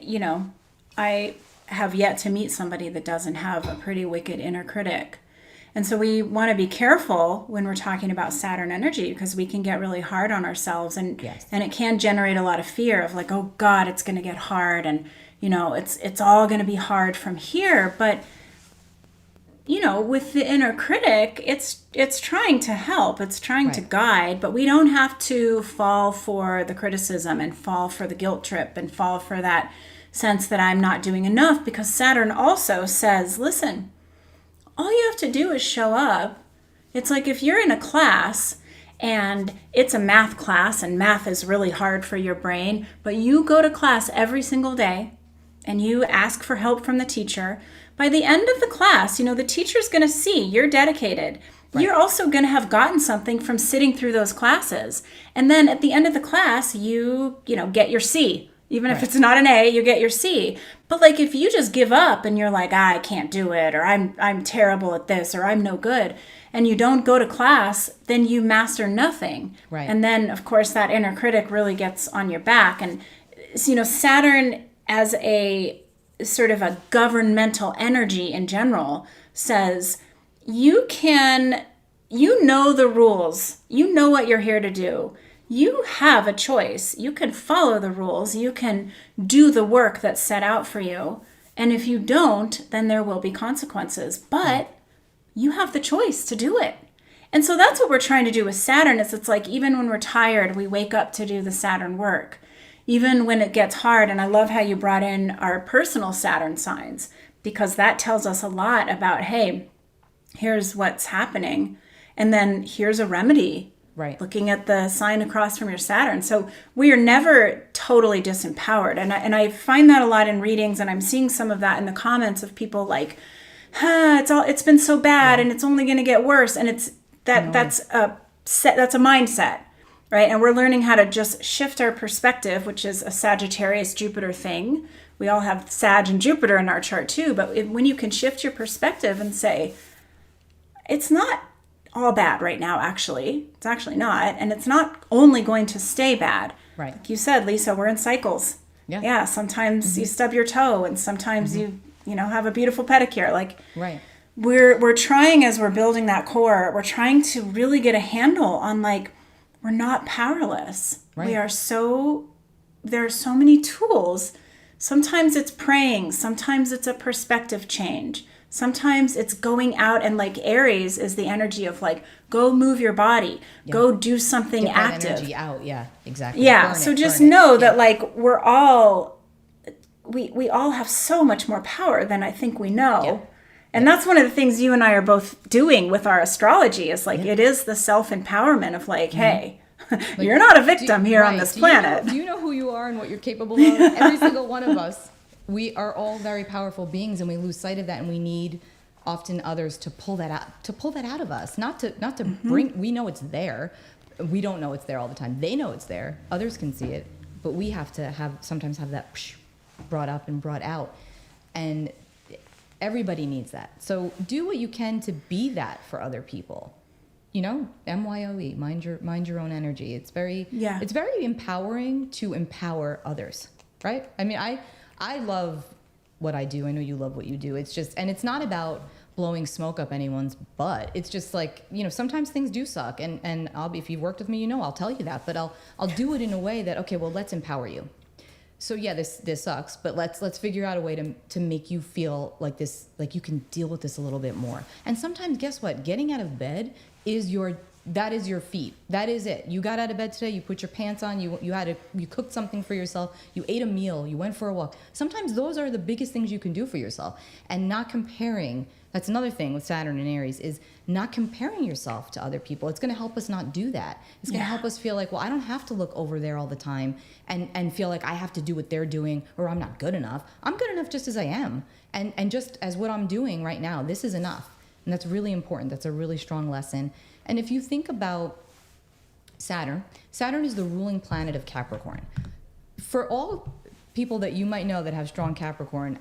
I have yet to meet somebody that doesn't have a pretty wicked inner critic. And so we want to be careful when we're talking about Saturn energy, because we can get really hard on ourselves, and Yes. and it can generate a lot of fear of like, oh God, it's going to get hard, and it's all going to be hard from here. But with the inner critic, it's trying to help, it's trying to guide, but we don't have to fall for the criticism and fall for the guilt trip and fall for that sense that I'm not doing enough, because Saturn also says, listen, all you have to do is show up. It's like if you're in a class and it's a math class and math is really hard for your brain, but you go to class every single day, and you ask for help from the teacher, by the end of the class, the teacher's going to see you're dedicated. Right. You're also going to have gotten something from sitting through those classes. And then at the end of the class, you get your C. Even if it's not an A, you get your C. But like if you just give up and you're like, I can't do it, or I'm terrible at this, or I'm no good, and you don't go to class, then you master nothing. Right. And then of course that inner critic really gets on your back. And Saturn as a sort of a governmental energy in general says you know the rules, you know what you're here to do. You have a choice. You can follow the rules. You can do the work that's set out for you. And if you don't, then there will be consequences. But you have the choice to do it. And so that's what we're trying to do with Saturn. It's like even when we're tired, we wake up to do the Saturn work. Even when it gets hard, and I love how you brought in our personal Saturn signs, because that tells us a lot about, hey, here's what's happening. And then here's a remedy. Right. Looking at the sign across from your Saturn. So we are never totally disempowered. And I find that a lot in readings, and I'm seeing some of that in the comments of people like, it's been so bad and it's only going to get worse. And that's a mindset, right? And we're learning how to just shift our perspective, which is a Sagittarius Jupiter thing. We all have Sag and Jupiter in our chart too. But when you can shift your perspective and say, it's not all bad right now, actually. It's actually not. And it's not only going to stay bad. Right. Like you said, Lisa, we're in cycles. Yeah. Sometimes you stub your toe, and sometimes you have a beautiful pedicure. Like we're trying, as we're building that core, we're trying to really get a handle on like, we're not powerless. Right. There are so many tools. Sometimes it's praying. Sometimes it's a perspective change. Sometimes it's going out, and like Aries is the energy of like, go move your body, go do something Get active. that energy out, yeah, exactly. Yeah, so just know that like we all have so much more power than I think we know. Yeah. And that's one of the things you and I are both doing with our astrology is like, it is the self-empowerment of like, hey, like, you're not a victim here on this planet. Do you know who you are and what you're capable of? Every single one of us. We are all very powerful beings, and we lose sight of that, and we need often others to pull that out of us, not to bring. We know it's there. We don't know it's there all the time. They know it's there. Others can see it, but we have to sometimes have that brought up and brought out, and everybody needs that. So do what you can to be that for other people. MYOE, mind your own energy. It's very empowering to empower others, right? I mean, I love what I do. I know you love what you do. It's just, and it's not about blowing smoke up anyone's butt. It's just like, sometimes things do suck. And if you've worked with me, I'll tell you that, but I'll do it in a way that, okay, well, let's empower you. So yeah, this sucks, but let's figure out a way to make you feel like this, like you can deal with this a little bit more. And sometimes, guess what? Getting out of bed is your feat. That is it. You got out of bed today, you put your pants on, you cooked something for yourself, you ate a meal, you went for a walk. Sometimes those are the biggest things you can do for yourself. And not comparing, that's another thing with Saturn and Aries, is not comparing yourself to other people. It's gonna help us not do that. It's gonna help us feel like, well, I don't have to look over there all the time and feel like I have to do what they're doing, or I'm not good enough. I'm good enough just as I am. And just as what I'm doing right now, this is enough. And that's really important. That's a really strong lesson. And if you think about Saturn is the ruling planet of Capricorn. For all people that you might know that have strong Capricorn,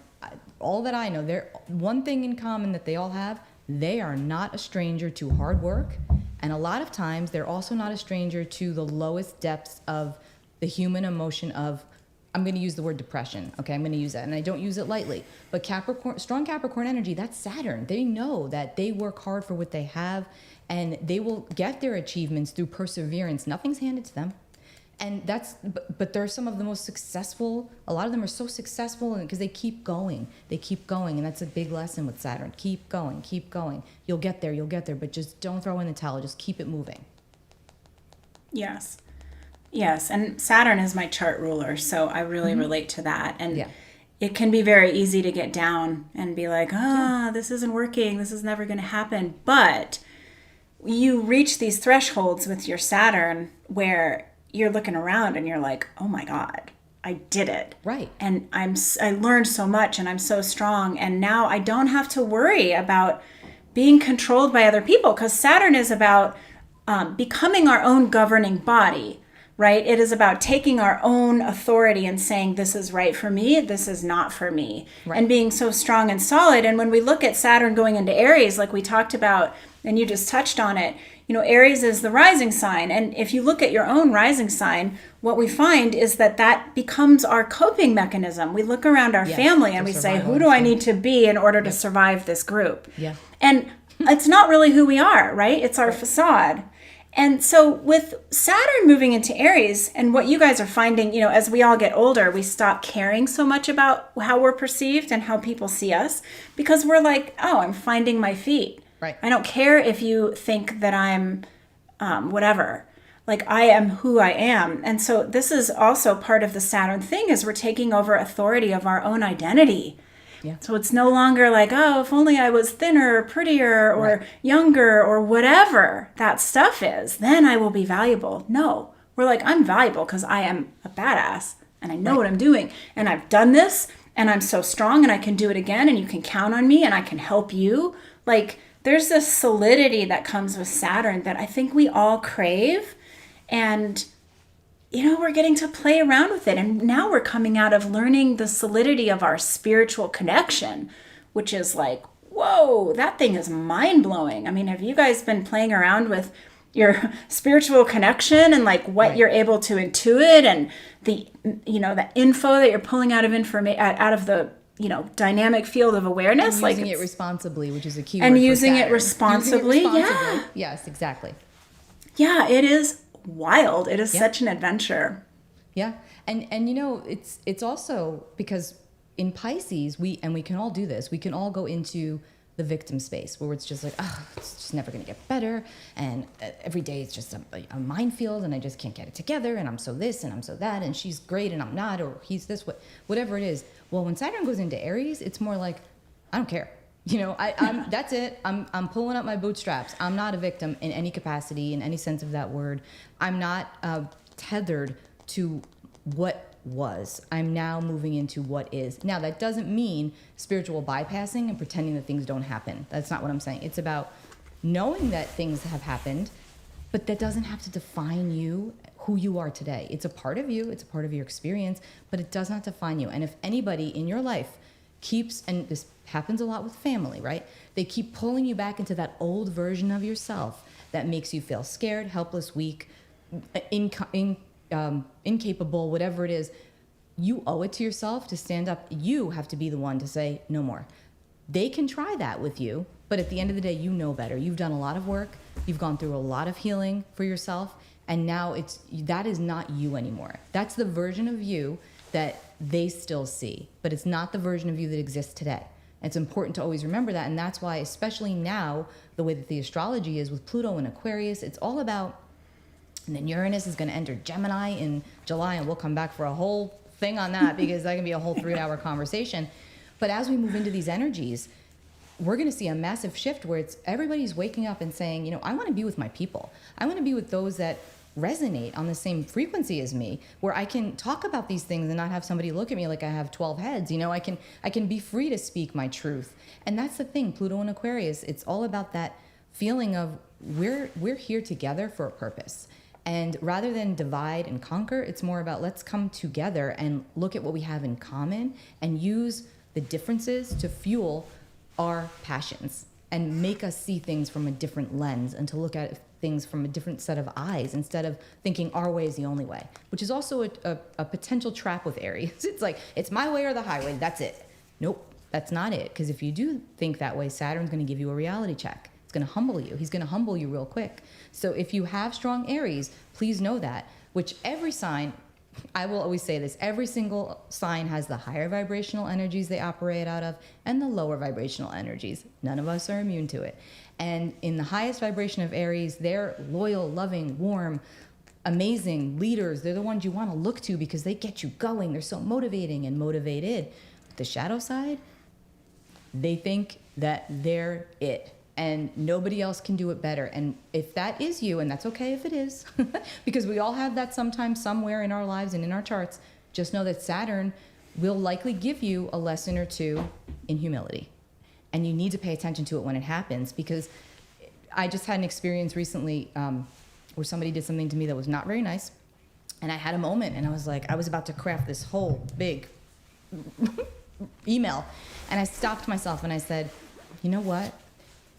all that I know, one thing in common that they all have, they are not a stranger to hard work. And a lot of times they're also not a stranger to the lowest depths of the human emotion of, I'm going to use the word depression. Okay, I'm going to use that. And I don't use it lightly. But strong Capricorn energy, that's Saturn. They know that they work hard for what they have, and they will get their achievements through perseverance. Nothing's handed to them. And but they're some of the most successful. A lot of them are so successful because they keep going. They keep going. And that's a big lesson with Saturn. Keep going, keep going. You'll get there, but just don't throw in the towel. Just keep it moving. Yes. Yes, and Saturn is my chart ruler, so I really relate to that. And it can be very easy to get down and be like, this isn't working, this is never going to happen. But you reach these thresholds with your Saturn where you're looking around and you're like, oh my God, I did it. Right. And I learned so much and I'm so strong. And now I don't have to worry about being controlled by other people, because Saturn is about becoming our own governing body, right? It is about taking our own authority and saying, this is right for me, this is not for me, right. And being so strong and solid. And when we look at Saturn going into Aries, like we talked about, and you just touched on it, you know, Aries is the rising sign. And if you look at your own rising sign, what we find is that that becomes our coping mechanism. We look around our family and we say, who do I need to be in order to survive this group? Yeah. And it's not really who we are, right? It's our facade. And so with Saturn moving into Aries, and what you guys are finding, you know, as we all get older, we stop caring so much about how we're perceived and how people see us, because we're like, oh, I'm finding my feet. Right. I don't care if you think that I'm whatever. Like, I am who I am. And so this is also part of the Saturn thing, is we're taking over authority of our own identity. Yeah. So it's no longer like, oh, if only I was thinner or prettier or younger or whatever that stuff is, then I will be valuable. No, we're like, I'm valuable because I am a badass and I know what I'm doing. And I've done this and I'm so strong and I can do it again, and you can count on me and I can help you. Like, there's this solidity that comes with Saturn that I think we all crave. And, you know, we're getting to play around with it. And now we're coming out of learning the solidity of our spiritual connection, which is like, whoa, that thing is mind-blowing. I mean, have you guys been playing around with your spiritual connection and like what you're able to intuit, and the, you know, the info that you're pulling out of out of the, you know, dynamic field of awareness, and using it responsibly, which is a key word. And using it responsibly. Yeah. Yes, exactly. Yeah, it is wild. It is such an adventure. Yeah. And you know, it's also because in Pisces, we can all do this. We can all go into the victim space where it's just like, oh, it's just never going to get better. And every day it's just a minefield and I just can't get it together. And I'm so this and I'm so that. And she's great and I'm not, or he's this, whatever it is. Well, when Saturn goes into Aries, it's more like, I don't care. You know, I'm that's it. I'm pulling up my bootstraps. I'm not a victim in any capacity, in any sense of that word. I'm not tethered to what was. I'm now moving into what is. Now, that doesn't mean spiritual bypassing and pretending that things don't happen. That's not what I'm saying. It's about knowing that things have happened, but that doesn't have to define you, who you are today. It's a part of you. It's a part of your experience, but it does not define you. And if anybody in your life keeps, and this happens a lot with family, right? They keep pulling you back into that old version of yourself that makes you feel scared, helpless, weak, incapable, whatever it is. You owe it to yourself to stand up. You have to be the one to say, no more. They can try that with you, but at the end of the day, you know better. You've done a lot of work. You've gone through a lot of healing for yourself. And now that is not you anymore. That's the version of you that they still see, but it's not the version of you that exists today. It's important to always remember that. And that's why, especially now, the way that the astrology is with Pluto and Aquarius, it's all about, and then Uranus is going to enter Gemini in July, and we'll come back for a whole thing on that because that can be a whole 3-hour conversation. But as we move into these energies, we're going to see a massive shift where it's everybody's waking up and saying, you know, I want to be with my people. I want to be with those that resonate on the same frequency as me, where I can talk about these things and not have somebody look at me like I have 12 heads. You know, I can be free to speak my truth. And that's the thing, Pluto and Aquarius, it's all about that feeling of we're here together for a purpose. And rather than divide and conquer, it's more about let's come together and look at what we have in common and use the differences to fuel our passions and make us see things from a different lens and to look at things from a different set of eyes instead of thinking our way is the only way, which is also a potential trap with Aries. It's like, it's my way or the highway, that's it. Nope, that's not it. Because if you do think that way, Saturn's going to give you a reality check. It's going to humble you. He's going to humble you real quick. So if you have strong Aries, please know that, which every sign, I will always say this, every single sign has the higher vibrational energies they operate out of and the lower vibrational energies. None of us are immune to it. And in the highest vibration of Aries, they're loyal, loving, warm, amazing leaders. They're the ones you want to look to because they get you going. They're so motivating and motivated. But the shadow side, they think that they're it. And nobody else can do it better. And if that is you, and that's okay if it is, because we all have that sometimes somewhere in our lives and in our charts, just know that Saturn will likely give you a lesson or two in humility. And you need to pay attention to it when it happens, because I just had an experience recently where somebody did something to me that was not very nice. And I had a moment, and I was like, I was about to craft this whole big email. And I stopped myself and I said, you know what?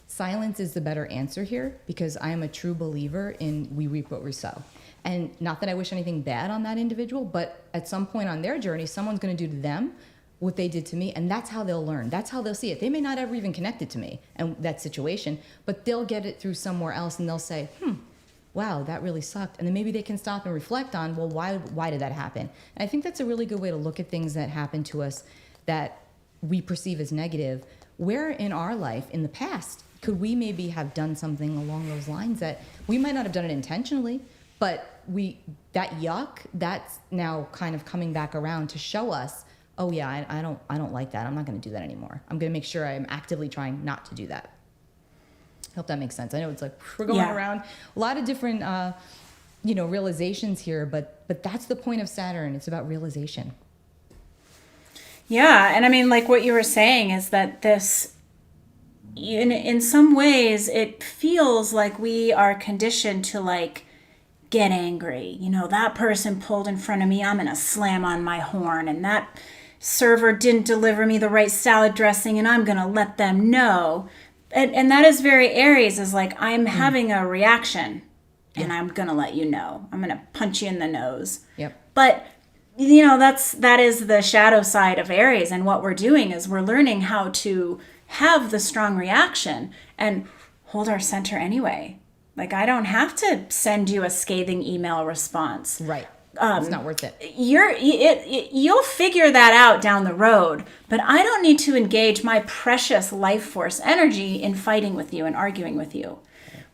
Silence is the better answer here, because I am a true believer in we reap what we sow. And not that I wish anything bad on that individual, but at some point on their journey, someone's going to do to them what they did to me, and that's how they'll learn. That's how they'll see it. They may not ever even connect it to me and that situation, but they'll get it through somewhere else, and they'll say, wow, that really sucked. And then maybe they can stop and reflect on, well, why did that happen? And I think that's a really good way to look at things that happen to us that we perceive as negative. Where in our life, in the past, could we maybe have done something along those lines that we might not have done it intentionally, but that yuck, that's now kind of coming back around to show us, oh yeah, I don't like that. I'm not going to do that anymore. I'm going to make sure I'm actively trying not to do that. I hope that makes sense. I know it's like we're going around a lot of different, realizations here, but that's the point of Saturn. It's about realization. Yeah, and I mean, like what you were saying is that this, in some ways, it feels like we are conditioned to like get angry. You know, that person pulled in front of me, I'm going to slam on my horn, and that server didn't deliver me the right salad dressing, and I'm going to let them know. And that is very Aries, is like, I'm having a reaction, and I'm going to let you know. I'm going to punch you in the nose. Yep. But that is the shadow side of Aries, and what we're doing is we're learning how to have the strong reaction and hold our center anyway. Like, I don't have to send you a scathing email response. Right. It's not worth it. You'll figure that out down the road, but I don't need to engage my precious life force energy in fighting with you and arguing with you.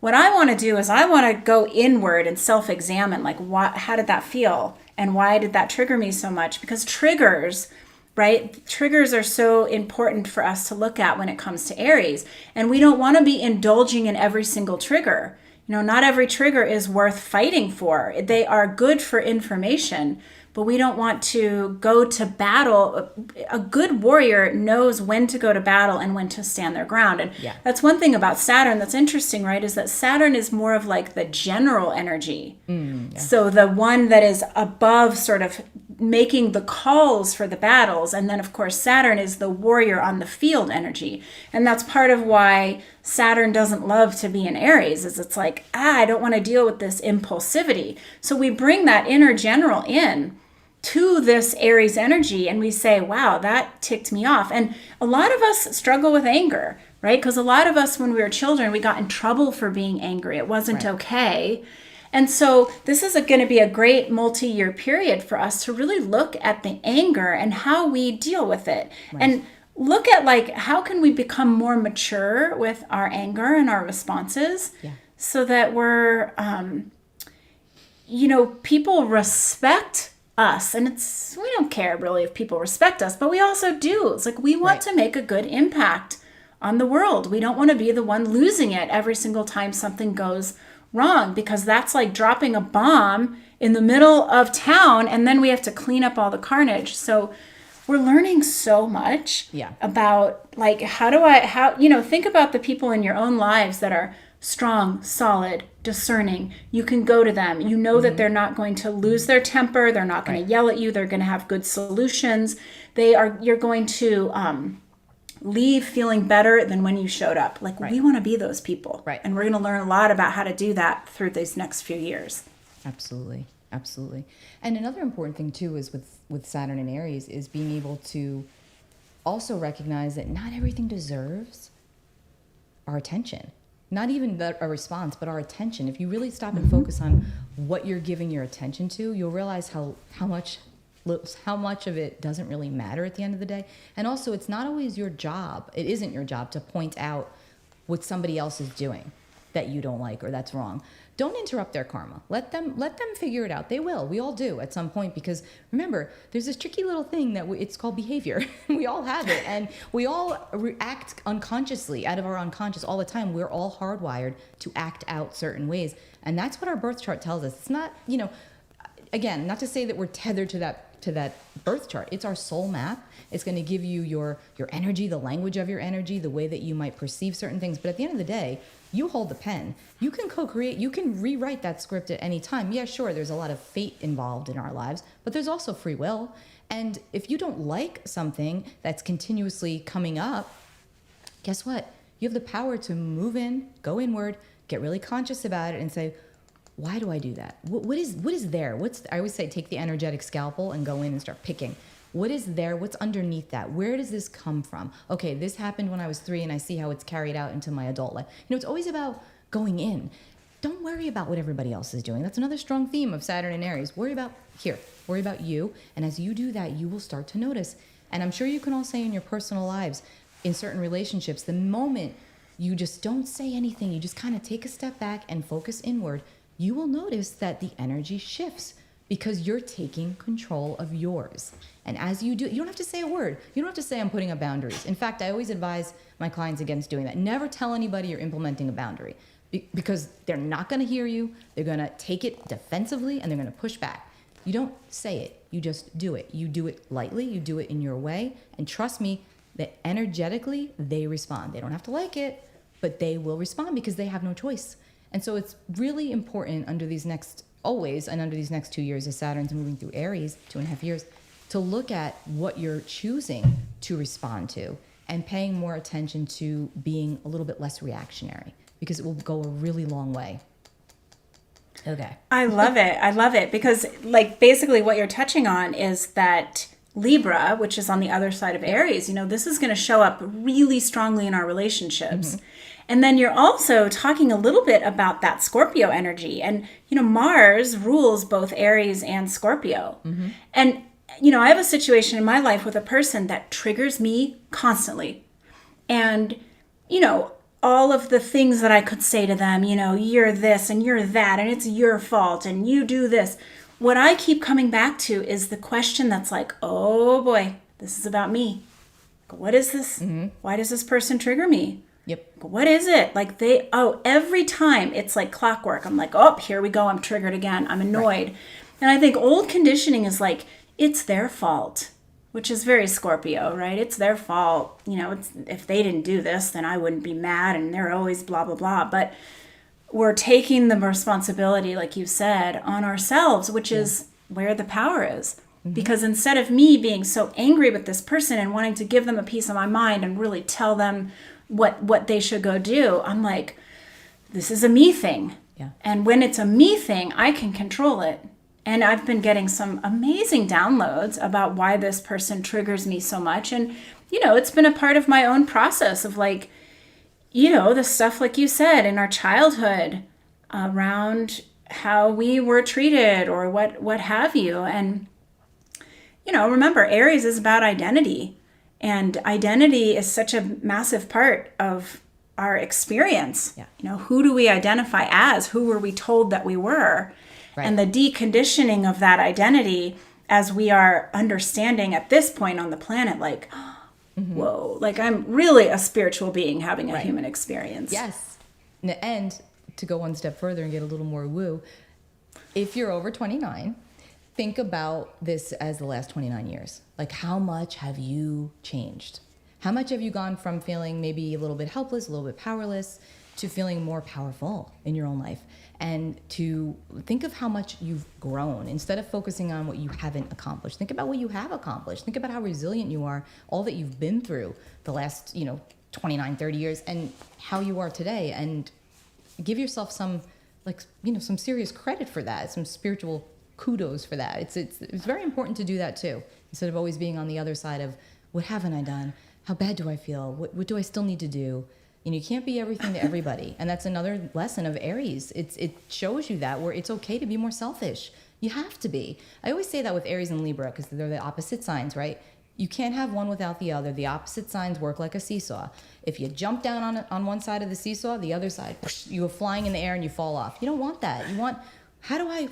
What I want to do is I want to go inward and self-examine, like, how did that feel? And why did that trigger me so much? Because triggers, right? Triggers are so important for us to look at when it comes to Aries. And we don't want to be indulging in every single trigger. You know, not every trigger is worth fighting for. They are good for information, but we don't want to go to battle. A good warrior knows when to go to battle and when to stand their ground. And that's one thing about Saturn that's interesting, right? Is that Saturn is more of like the general energy. So the one that is above sort of making the calls for the battles. And then, of course, Saturn is the warrior on the field energy. And that's part of why Saturn doesn't love to be in Aries, is it's like, I don't want to deal with this impulsivity. So we bring that inner general in to this Aries energy, and we say, wow, that ticked me off. And a lot of us struggle with anger, right? Because a lot of us, when we were children, we got in trouble for being angry. It wasn't okay. And so this is going to be a great multi-year period for us to really look at the anger and how we deal with it. And look at, like, how can we become more mature with our anger and our responses so that we're, people respect us. And we don't care really if people respect us, but we also do. It's like, we want to make a good impact on the world. We don't want to be the one losing it every single time something goes wrong, because that's like dropping a bomb in the middle of town and then we have to clean up all the carnage. So we're learning so much about, like, think about the people in your own lives that are strong, solid, discerning. You can go to them. You know that they're not going to lose their temper. They're not going to yell at you. They're going to have good solutions. You're going to leave feeling better than when you showed up. Like, we want to be those people. Right. And we're going to learn a lot about how to do that through these next few years. Absolutely. Absolutely. And another important thing too is with Saturn and Aries is being able to also recognize that not everything deserves our attention. Not even a response, but our attention. If you really stop and focus on what you're giving your attention to, you'll realize how much of it doesn't really matter at the end of the day. And also, it's not always your job. It isn't your job to point out what somebody else is doing that you don't like or that's wrong. Don't interrupt their karma. Let them figure it out. They will. We all do at some point, because remember, there's this tricky little thing that it's called behavior. We all have it, and we all react unconsciously out of our unconscious all the time. We're all hardwired to act out certain ways, and that's what our birth chart tells us. It's not, again, not to say that we're tethered to that to that birth chart. It's our soul map. It's going to give you your energy, the language of your energy, the way that you might perceive certain things. But at the end of the day, you hold the pen. You can co-create, you can rewrite that script at any time. Yeah, sure, there's a lot of fate involved in our lives, but there's also free will. And if you don't like something that's continuously coming up, guess what? You have the power to move in, go inward, get really conscious about it and say, why do I do that? What is there? I always say, take the energetic scalpel and go in and start picking. What is there? What's underneath that? Where does this come from? Okay, this happened when I was 3 and I see how it's carried out into my adult life. It's always about going in. Don't worry about what everybody else is doing. That's another strong theme of Saturn and Aries. Worry about you. And as you do that, you will start to notice. And I'm sure you can all say in your personal lives, in certain relationships, the moment you just don't say anything, you just kind of take a step back and focus inward, you will notice that the energy shifts because you're taking control of yours. And as you do, you don't have to say a word. You don't have to say, I'm putting up boundaries. In fact, I always advise my clients against doing that. Never tell anybody you're implementing a boundary because they're not going to hear you. They're going to take it defensively and they're going to push back. You don't say it. You just do it. You do it lightly. You do it in your way. And trust me that energetically, they respond. They don't have to like it, but they will respond because they have no choice. And so it's really important under these next 2 years as Saturn's moving through Aries, 2.5 years, to look at what you're choosing to respond to and paying more attention to being a little bit less reactionary because it will go a really long way. Okay. I love it because basically what you're touching on is that Libra, which is on the other side of Aries, this is going to show up really strongly in our relationships. Mm-hmm. And then you're also talking a little bit about that Scorpio energy. And, Mars rules both Aries and Scorpio. Mm-hmm. And, I have a situation in my life with a person that triggers me constantly. And, all of the things that I could say to them, you're this and you're that, and it's your fault, and you do this. What I keep coming back to is the question that's like, oh boy, this is about me. What is this? Mm-hmm. Why does this person trigger me? Yep. What is it? Every time it's like clockwork. I'm like, oh, here we go. I'm triggered again. I'm annoyed. Right. And I think old conditioning is like, it's their fault, which is very Scorpio, right? It's their fault. If they didn't do this, then I wouldn't be mad and they're always blah, blah, blah. But we're taking the responsibility, like you said, on ourselves, which is where the power is. Mm-hmm. Because instead of me being so angry with this person and wanting to give them a piece of my mind and really tell them what they should go do, I'm like, this is a me thing. Yeah. And when it's a me thing, I can control it. And I've been getting some amazing downloads about why this person triggers me so much. And, it's been a part of my own process of the stuff like you said in our childhood around how we were treated or what have you. And, remember, Aries is about identity. And identity is such a massive part of our experience. Yeah. Who do we identify as? Who were we told that we were? Right. And the deconditioning of that identity as we are understanding at this point on the planet, mm-hmm. Whoa, I'm really a spiritual being having a human experience. Yes. And to go one step further and get a little more woo, if you're over 29, think about this as the last 29 years. How much have you changed? How much have you gone from feeling maybe a little bit helpless, a little bit powerless, to feeling more powerful in your own life? And to think of how much you've grown instead of focusing on what you haven't accomplished. Think about what you have accomplished. Think about how resilient you are, all that you've been through the last, 29, 30 years, and how you are today. And give yourself some, some serious credit for that, some spiritual kudos for that. It's very important to do that too, instead of always being on the other side of, what haven't I done? How bad do I feel? What do I still need to do? You can't be everything to everybody. And that's another lesson of Aries. It shows you that, where it's okay to be more selfish. You have to be. I always say that with Aries and Libra because they're the opposite signs, right? You can't have one without the other. The opposite signs work like a seesaw. If you jump down on one side of the seesaw, the other side, you go flying in the air and you fall off. You don't want that. You want, how do I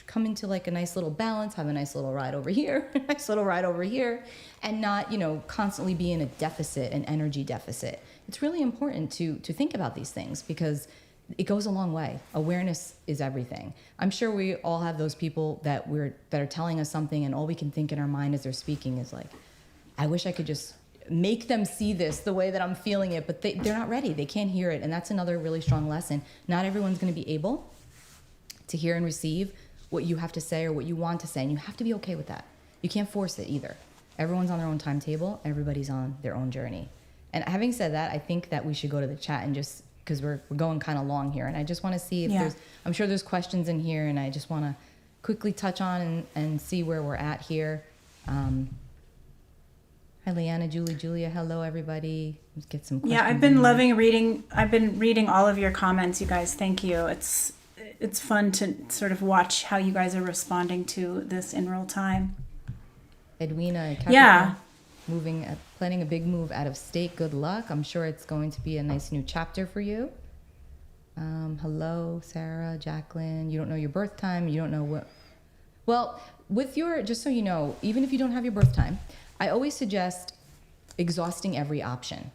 come into a nice little balance, have a nice little ride over here, a nice little ride over here, and not, constantly be in a deficit, an energy deficit. It's really important to think about these things because it goes a long way. Awareness is everything. I'm sure we all have those people that are telling us something, and all we can think in our mind as they're speaking is like, I wish I could just make them see this the way that I'm feeling it, but they're not ready. They can't hear it. And that's another really strong lesson. Not everyone's going to be able to hear and receive what you have to say or what you want to say. And you have to be okay with that. You can't force it either. Everyone's on their own timetable. Everybody's on their own journey. And having said that, I think that we should go to the chat and just, because we're going kind of long here. And I just want to see if I'm sure there's questions in here, and I just want to quickly touch on and see where we're at here. Hi, Leanna, Julia. Hello, everybody. Let's get some questions. Yeah, I've been loving reading. I've been reading all of your comments, you guys. Thank you. It's fun to sort of watch how you guys are responding to this in real time. Edwina, planning a big move out of state. Good luck. I'm sure it's going to be a nice new chapter for you. Hello, Sarah, Jacqueline. You don't know your birth time. You don't know what. Well, just so you know, even if you don't have your birth time, I always suggest exhausting every option,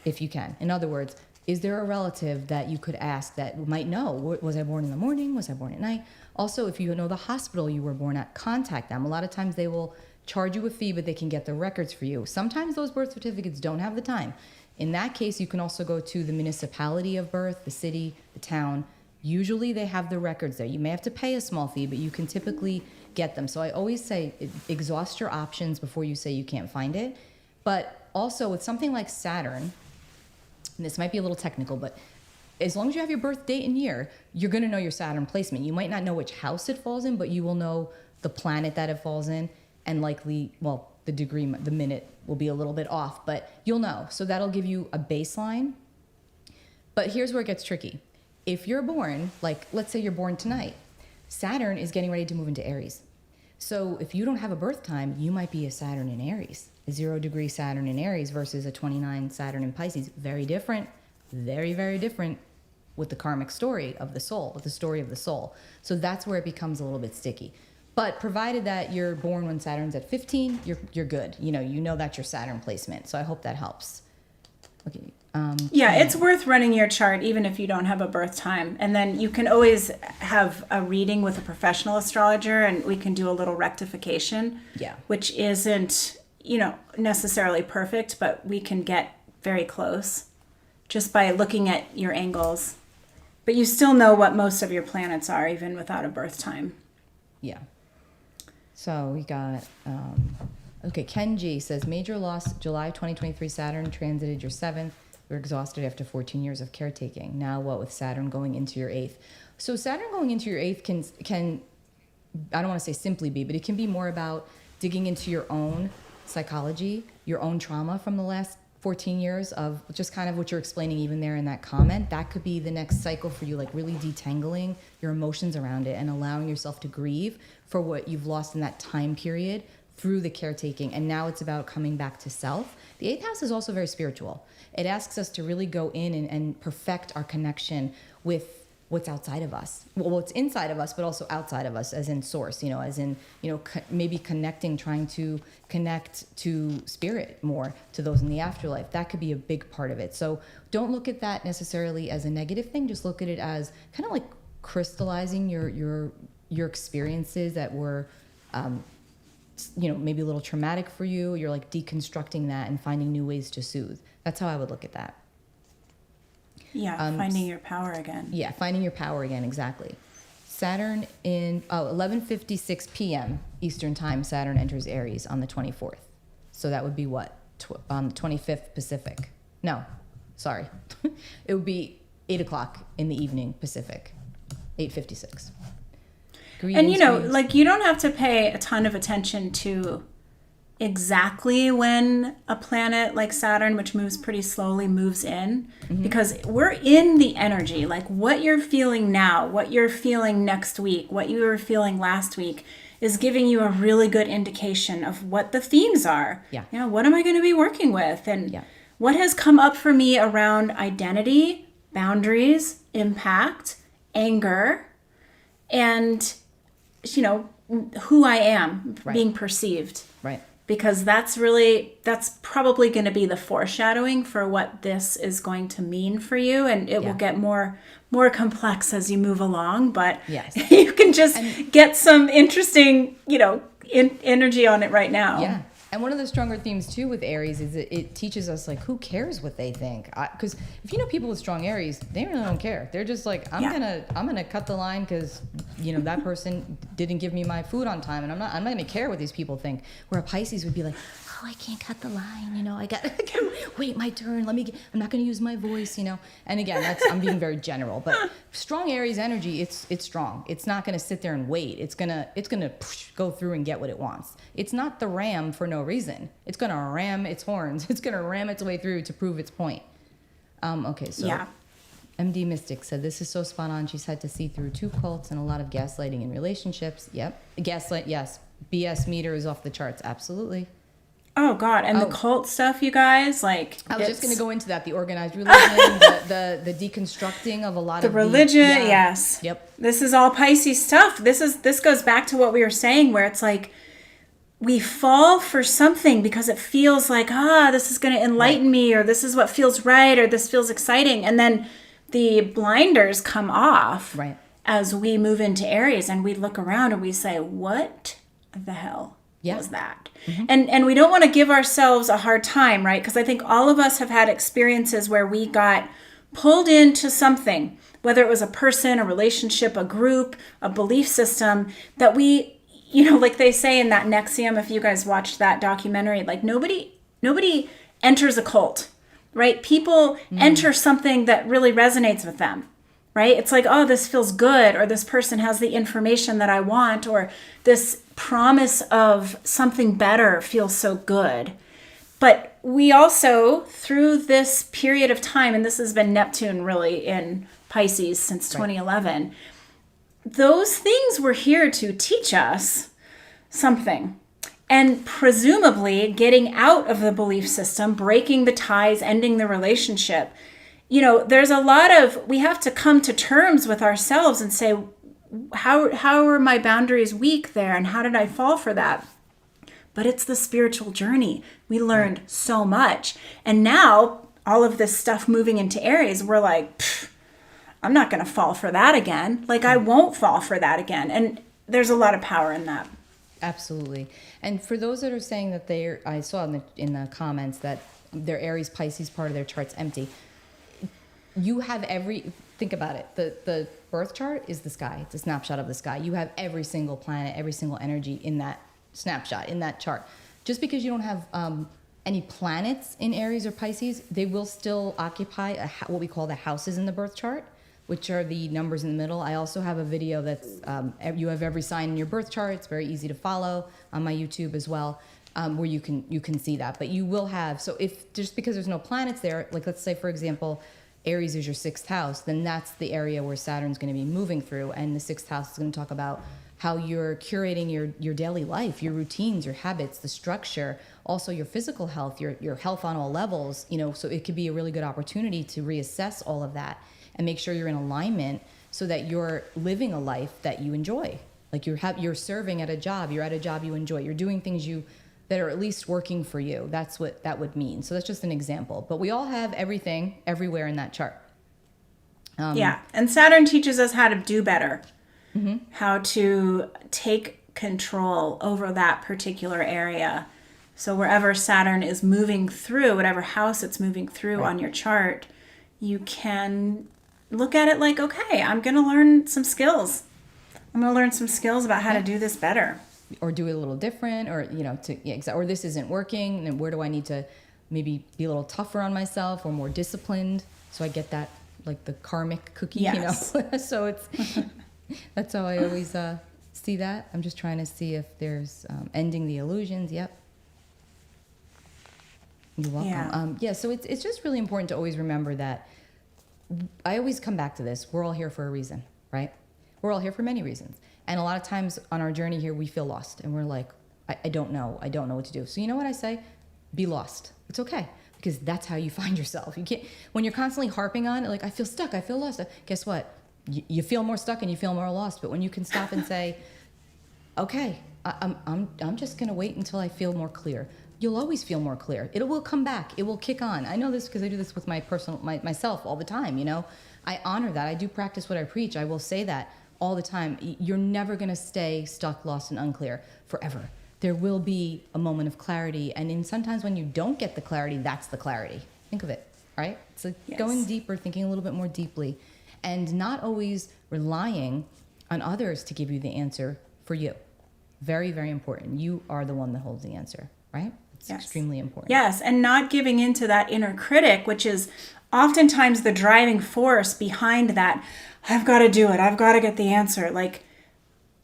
if you can. In other words, is there a relative that you could ask that might know? Was I born in the morning? Was I born at night? Also, if you know the hospital you were born at, contact them. A lot of times they will charge you a fee, but they can get the records for you. Sometimes those birth certificates don't have the time. In that case, you can also go to the municipality of birth, the city, the town. Usually they have the records there. You may have to pay a small fee, but you can typically get them. So I always say exhaust your options before you say you can't find it. But also with something like Saturn, and this might be a little technical, but as long as you have your birth date and year, you're going to know your Saturn placement. You might not know which house it falls in, but you will know the planet that it falls in, and likely, well, the degree, the minute will be a little bit off, but you'll know. So that'll give you a baseline. But here's where it gets tricky. If you're born, like let's say you're born tonight, Saturn is getting ready to move into Aries. So if you don't have a birth time, you might be a Saturn in Aries, a 0-degree Saturn in Aries versus a 29 Saturn in Pisces. Very different, very, very different with the karmic story of the soul, with the story of the soul. So that's where it becomes a little bit sticky. But provided that you're born when Saturn's at 15, you're good. You know that's your Saturn placement. So I hope that helps. Okay. It's worth running your chart even if you don't have a birth time. And then you can always have a reading with a professional astrologer, and we can do a little rectification. Yeah. Which isn't, necessarily perfect, but we can get very close just by looking at your angles. But you still know what most of your planets are, even without a birth time. Yeah. So we got, Ken G says, major loss, July 2023, Saturn transited your 7th. You're exhausted after 14 years of caretaking. Now what with Saturn going into your 8th? So Saturn going into your 8th can I don't want to say simply be, but it can be more about digging into your own psychology, your own trauma from the last 14 years of just kind of what you're explaining even there in that comment. That could be the next cycle for you, like really detangling your emotions around it and allowing yourself to grieve for what you've lost in that time period through the caretaking. And now it's about coming back to self. The 8th house is also very spiritual. It asks us to really go in and perfect our connection with what's outside of us. Well, what's inside of us, but also outside of us, as in source, maybe trying to connect to spirit more, to those in the afterlife. That could be a big part of it. So don't look at that necessarily as a negative thing. Just look at it as kind of like crystallizing your experiences that were, maybe a little traumatic for you. You're like deconstructing that and finding new ways to soothe. That's how I would look at that. Yeah, finding your power again. Yeah, finding your power again, exactly. Saturn 11:56 p.m. Eastern Time, Saturn enters Aries on the 24th. So that would be what? On the 25th Pacific. No, sorry. It would be 8 o'clock in the evening Pacific, 8:56. And you don't have to pay a ton of attention to exactly when a planet like Saturn, which moves pretty slowly, moves in, because we're in the energy. Like what you're feeling now, what you're feeling next week, what you were feeling last week is giving you a really good indication of what the themes are. Yeah. What am I going to be working with? And what has come up for me around identity, boundaries, impact, anger, and, who I am being perceived. Right. because that's probably going to be the foreshadowing for what this is going to mean for you, and it will get more complex as you move along, but yes, you can just get some interesting, energy on it right now. Yeah. And one of the stronger themes too with Aries is it teaches us, like, who cares what they think? Because if you know people with strong Aries, they really don't care. They're just like, I'm gonna cut the line because that person didn't give me my food on time, and I'm not gonna care what these people think. Where a Pisces would be like, oh, I can't cut the line. I got wait my turn. I'm not gonna use my voice. And again, I'm being very general, but strong Aries energy, it's strong. It's not gonna sit there and wait. It's gonna go through and get what it wants. It's not the ram for no reason. It's going to ram its horns. It's going to ram its way through to prove its point. Okay, so MD Mystic said, this is so spot on. She's had to see through 2 cults and a lot of gaslighting in relationships. Yep. Gaslight, yes. BS meter is off the charts. Absolutely. Oh, God. And the cult stuff, you guys, like... I was just going to go into that. The organized religion, the deconstructing of a lot of... The religion, yes. Yep. This is all Pisces stuff. This goes back to what we were saying, where it's like, we fall for something because it feels like, this is going to enlighten me, or this is what feels right, or this feels exciting. And then the blinders come off as we move into Aries, and we look around and we say, what the hell was that? Mm-hmm. And we don't want to give ourselves a hard time, right? Because I think all of us have had experiences where we got pulled into something, whether it was a person, a relationship, a group, a belief system, that we... like they say in that Nexium, if you guys watched that documentary, like nobody enters a cult, right? People enter something that really resonates with them, right? It's like, oh, this feels good, or this person has the information that I want, or this promise of something better feels so good. But we also, through this period of time, and this has been Neptune really in Pisces since 2011, those things were here to teach us something. And presumably getting out of the belief system, breaking the ties, ending the relationship. There's a lot of, we have to come to terms with ourselves and say, how are my boundaries weak there? And how did I fall for that? But it's the spiritual journey. We learned so much. And now all of this stuff moving into Aries, we're like, I'm not going to fall for that again. Like, I won't fall for that again. And there's a lot of power in that. Absolutely. And for those that are saying that I saw in the comments that their Aries Pisces part of their chart's empty. You have think about it. The birth chart is the sky. It's a snapshot of the sky. You have every single planet, every single energy in that snapshot, in that chart. Just because you don't have any planets in Aries or Pisces, they will still occupy what we call the houses in the birth chart, which are the numbers in the middle. I also have a video that's, you have every sign in your birth chart. It's very easy to follow on my YouTube as well, where you can see that. But you will have, so if just because there's no planets there, like let's say, for example, Aries is your 6th house, then that's the area where Saturn's going to be moving through. And the 6th house is going to talk about how you're curating your daily life, your routines, your habits, the structure, also your physical health, your health on all levels. So it could be a really good opportunity to reassess all of that and make sure you're in alignment so that you're living a life that you enjoy. Like you're serving at a job, you're at a job you enjoy, you're doing things that are at least working for you. That's what that would mean. So that's just an example. But we all have everything everywhere in that chart. And Saturn teaches us how to do better, how to take control over that particular area. So wherever Saturn is moving through, whatever house it's moving through on your chart, you can look at it like, okay, I'm going to learn some skills. I'm going to learn some skills about how to do this better. Or do it a little different, or, or this isn't working, and where do I need to maybe be a little tougher on myself or more disciplined so I get that, like the karmic cookie, So it's, that's how I always see that. I'm just trying to see if there's ending the illusions. Yep. You're welcome. So it's just really important to always remember that I always come back to this. We're all here for a reason, right? We're all here for many reasons. And a lot of times on our journey here, we feel lost and we're like, I don't know what to do. So you know what I say? Be lost. It's okay, because that's how you find yourself. You can't, when you're constantly harping on it, like, I feel stuck, I feel lost. Guess what? You feel more stuck and you feel more lost. But when you can stop and say, okay, I'm just going to wait until I feel more clear. You'll always feel more clear. It will come back. It will kick on. I know this because I do this with myself all the time, you know. I honor that. I do practice what I preach. I will say that all the time. You're never going to stay stuck, lost, and unclear forever. There will be a moment of clarity. And sometimes when you don't get the clarity, that's the clarity. Think of it, right? It's like going deeper, thinking a little bit more deeply, and not always relying on others to give you the answer for you. Very, very important. You are the one that holds the answer, right? It's extremely important. Yes, and not giving into that inner critic, which is oftentimes the driving force behind that. I've got to do it. I've got to get the answer. Like,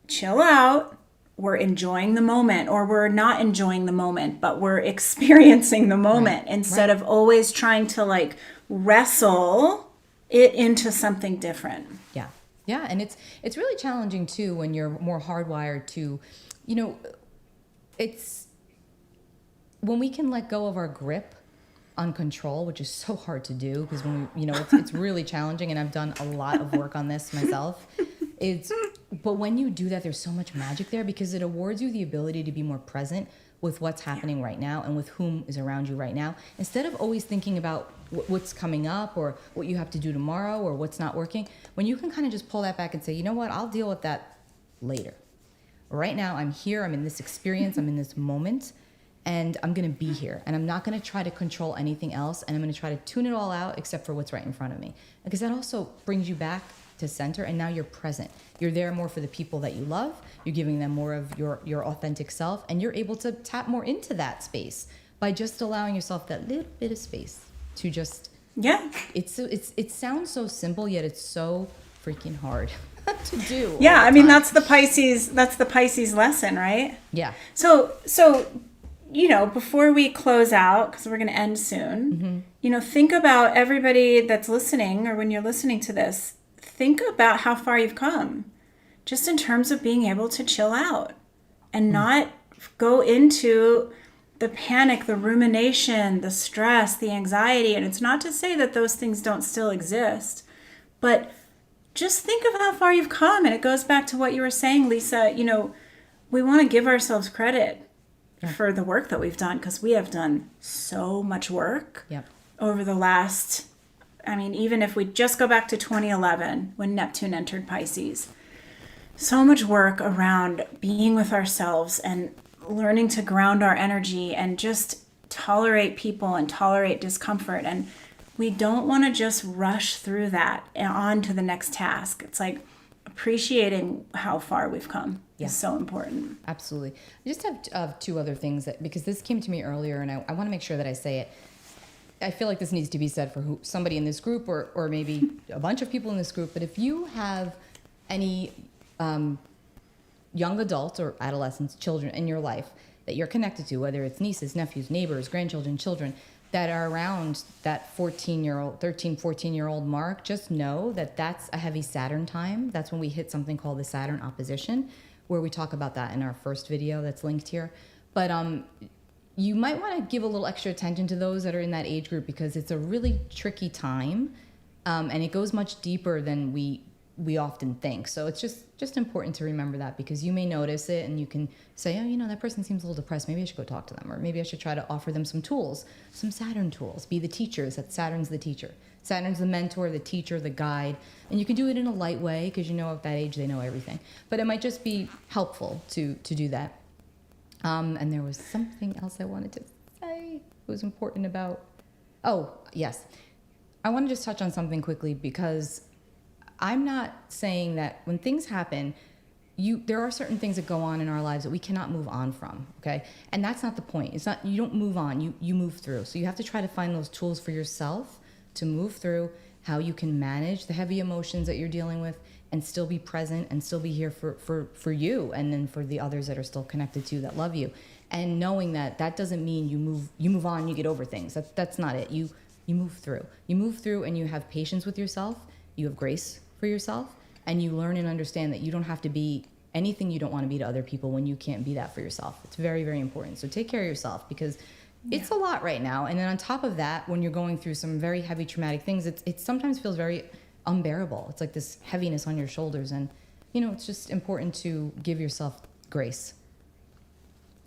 chill out. We're enjoying the moment, or we're not enjoying the moment, but we're experiencing the moment instead of always trying to like wrestle it into something different. Yeah. Yeah. And it's really challenging too when you're more hardwired to, you know, it's when we can let go of our grip on control, which is so hard to do because when we, you know, it's really challenging, and I've done a lot of work on this myself. But when you do that, there's so much magic there because it awards you the ability to be more present with what's happening right now and with whom is around you right now. Instead of always thinking about what's coming up or what you have to do tomorrow or what's not working, when you can kind of just pull that back and say, you know what, I'll deal with that later. Right now, I'm here, I'm in this experience, I'm in this moment, and I'm going to be here. And I'm not going to try to control anything else, and I'm going to try to tune it all out except for what's right in front of me. Because that also brings you back to center, and now you're present. You're there more for the people that you love. You're giving them more of your authentic self, and you're able to tap more into that space by just allowing yourself that little bit of space to just it sounds so simple, yet it's so freaking hard to do. Yeah, I mean that's the Pisces lesson, right? Yeah. So you know, before we close out, because we're going to end soon, you know, think about everybody that's listening, or when you're listening to this, think about how far you've come just in terms of being able to chill out and not go into the panic, the rumination, the stress, the anxiety. And it's not to say that those things don't still exist, but just think of how far you've come. And it goes back to what you were saying, Lisa. You know, we want to give ourselves credit for the work that we've done, because we have done so much work over the last, I mean, even if we just go back to 2011 when Neptune entered Pisces, so much work around being with ourselves and learning to ground our energy and just tolerate people and tolerate discomfort. And we don't want to just rush through that and on to the next task. It's like appreciating how far we've come is so important. Absolutely. I just have two other things that, because this came to me earlier and I want to make sure that I say it. I feel like this needs to be said for somebody in this group or maybe a bunch of people in this group. But if you have any young adults or adolescents, children in your life that you're connected to, whether it's nieces, nephews, neighbors, grandchildren, children that are around that 13, 14-year-old mark, just know that that's a heavy Saturn time. That's when we hit something called the Saturn opposition, where we talk about that in our first video that's linked here. But you might want to give a little extra attention to those that are in that age group, because it's a really tricky time, and it goes much deeper than we often think. So it's just important to remember that, because you may notice it and you can say, oh, you know, that person seems a little depressed. Maybe I should go talk to them, or maybe I should try to offer them some tools, some Saturn tools. Be the teachers. That Saturn's the teacher. Saturn's the mentor, the teacher, the guide. And you can do it in a light way, because you know at that age they know everything. But it might just be helpful to do that. And there was something else I wanted to say. It was important about, oh, yes. I want to just touch on something quickly, because I'm not saying that when things happen, there are certain things that go on in our lives that we cannot move on from, okay? And that's not the point. It's not, you don't move on, you move through. So you have to try to find those tools for yourself to move through, how you can manage the heavy emotions that you're dealing with and still be present and still be here for you, and then for the others that are still connected to you, that love you. And knowing that doesn't mean you move on, you get over things. That's not it. You move through. You move through, and you have patience with yourself. You have grace for yourself, and you learn and understand that you don't have to be anything you don't want to be to other people when you can't be that for yourself. It's very, very important. So take care of yourself, because it's a lot right now. And then on top of that, when you're going through some very heavy traumatic things, it sometimes feels very unbearable. It's like this heaviness on your shoulders, and you know, it's just important to give yourself grace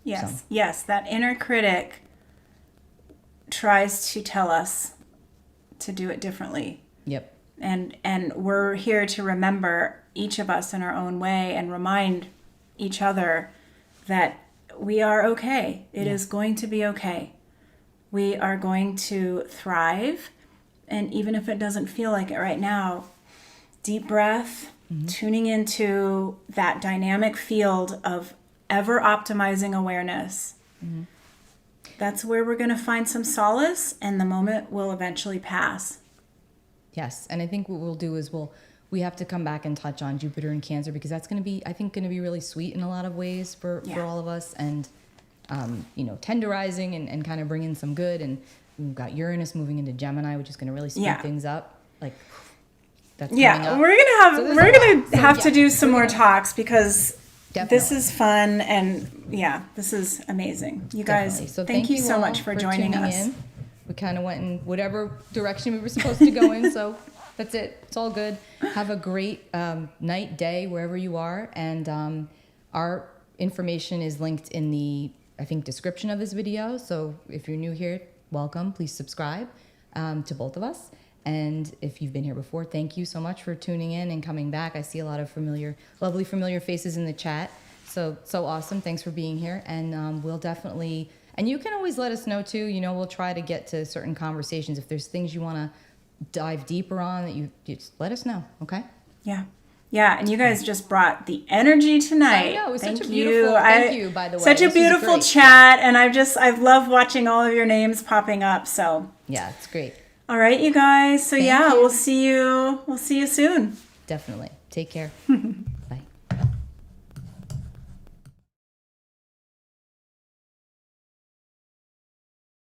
Yes. So. Yes. That inner critic tries to tell us to do it differently. Yep. And we're here to remember, each of us in our own way, and remind each other that we are okay. It is going to be okay. We are going to thrive. And even if it doesn't feel like it right now, deep breath, tuning into that dynamic field of ever optimizing awareness. That's where we're going to find some solace, and the moment will eventually pass. Yes, and I think what we'll do is we have to come back and touch on Jupiter and Cancer, because that's going to be, I think, going to be really sweet in a lot of ways for all of us, and tenderizing and kind of bringing some good. And we've got Uranus moving into Gemini, which is going to really speed things up. Like that's coming up. We're gonna have to do some more talks, because this is fun, and this is amazing. You guys, so thank you so much for joining us. In. We kind of went in whatever direction we were supposed to go in, so that's it. It's all good. Have a great night, day, wherever you are. And our information is linked in the, I think, description of this video. So if you're new here, welcome. Please subscribe to both of us. And if you've been here before, thank you so much for tuning in and coming back. I see a lot of lovely familiar faces in the chat. So awesome. Thanks for being here. And we'll definitely... And you can always let us know too. We'll try to get to certain conversations. If there's things you want to dive deeper on, that you just let us know. Okay. Yeah. And you guys just brought the energy tonight. I know. It was such a beautiful. Thank you, by the way. Such a beautiful chat, and I love watching all of your names popping up. So yeah, it's great. All right, you guys. So Thank you. we'll see you. We'll see you soon. Definitely. Take care. Bye.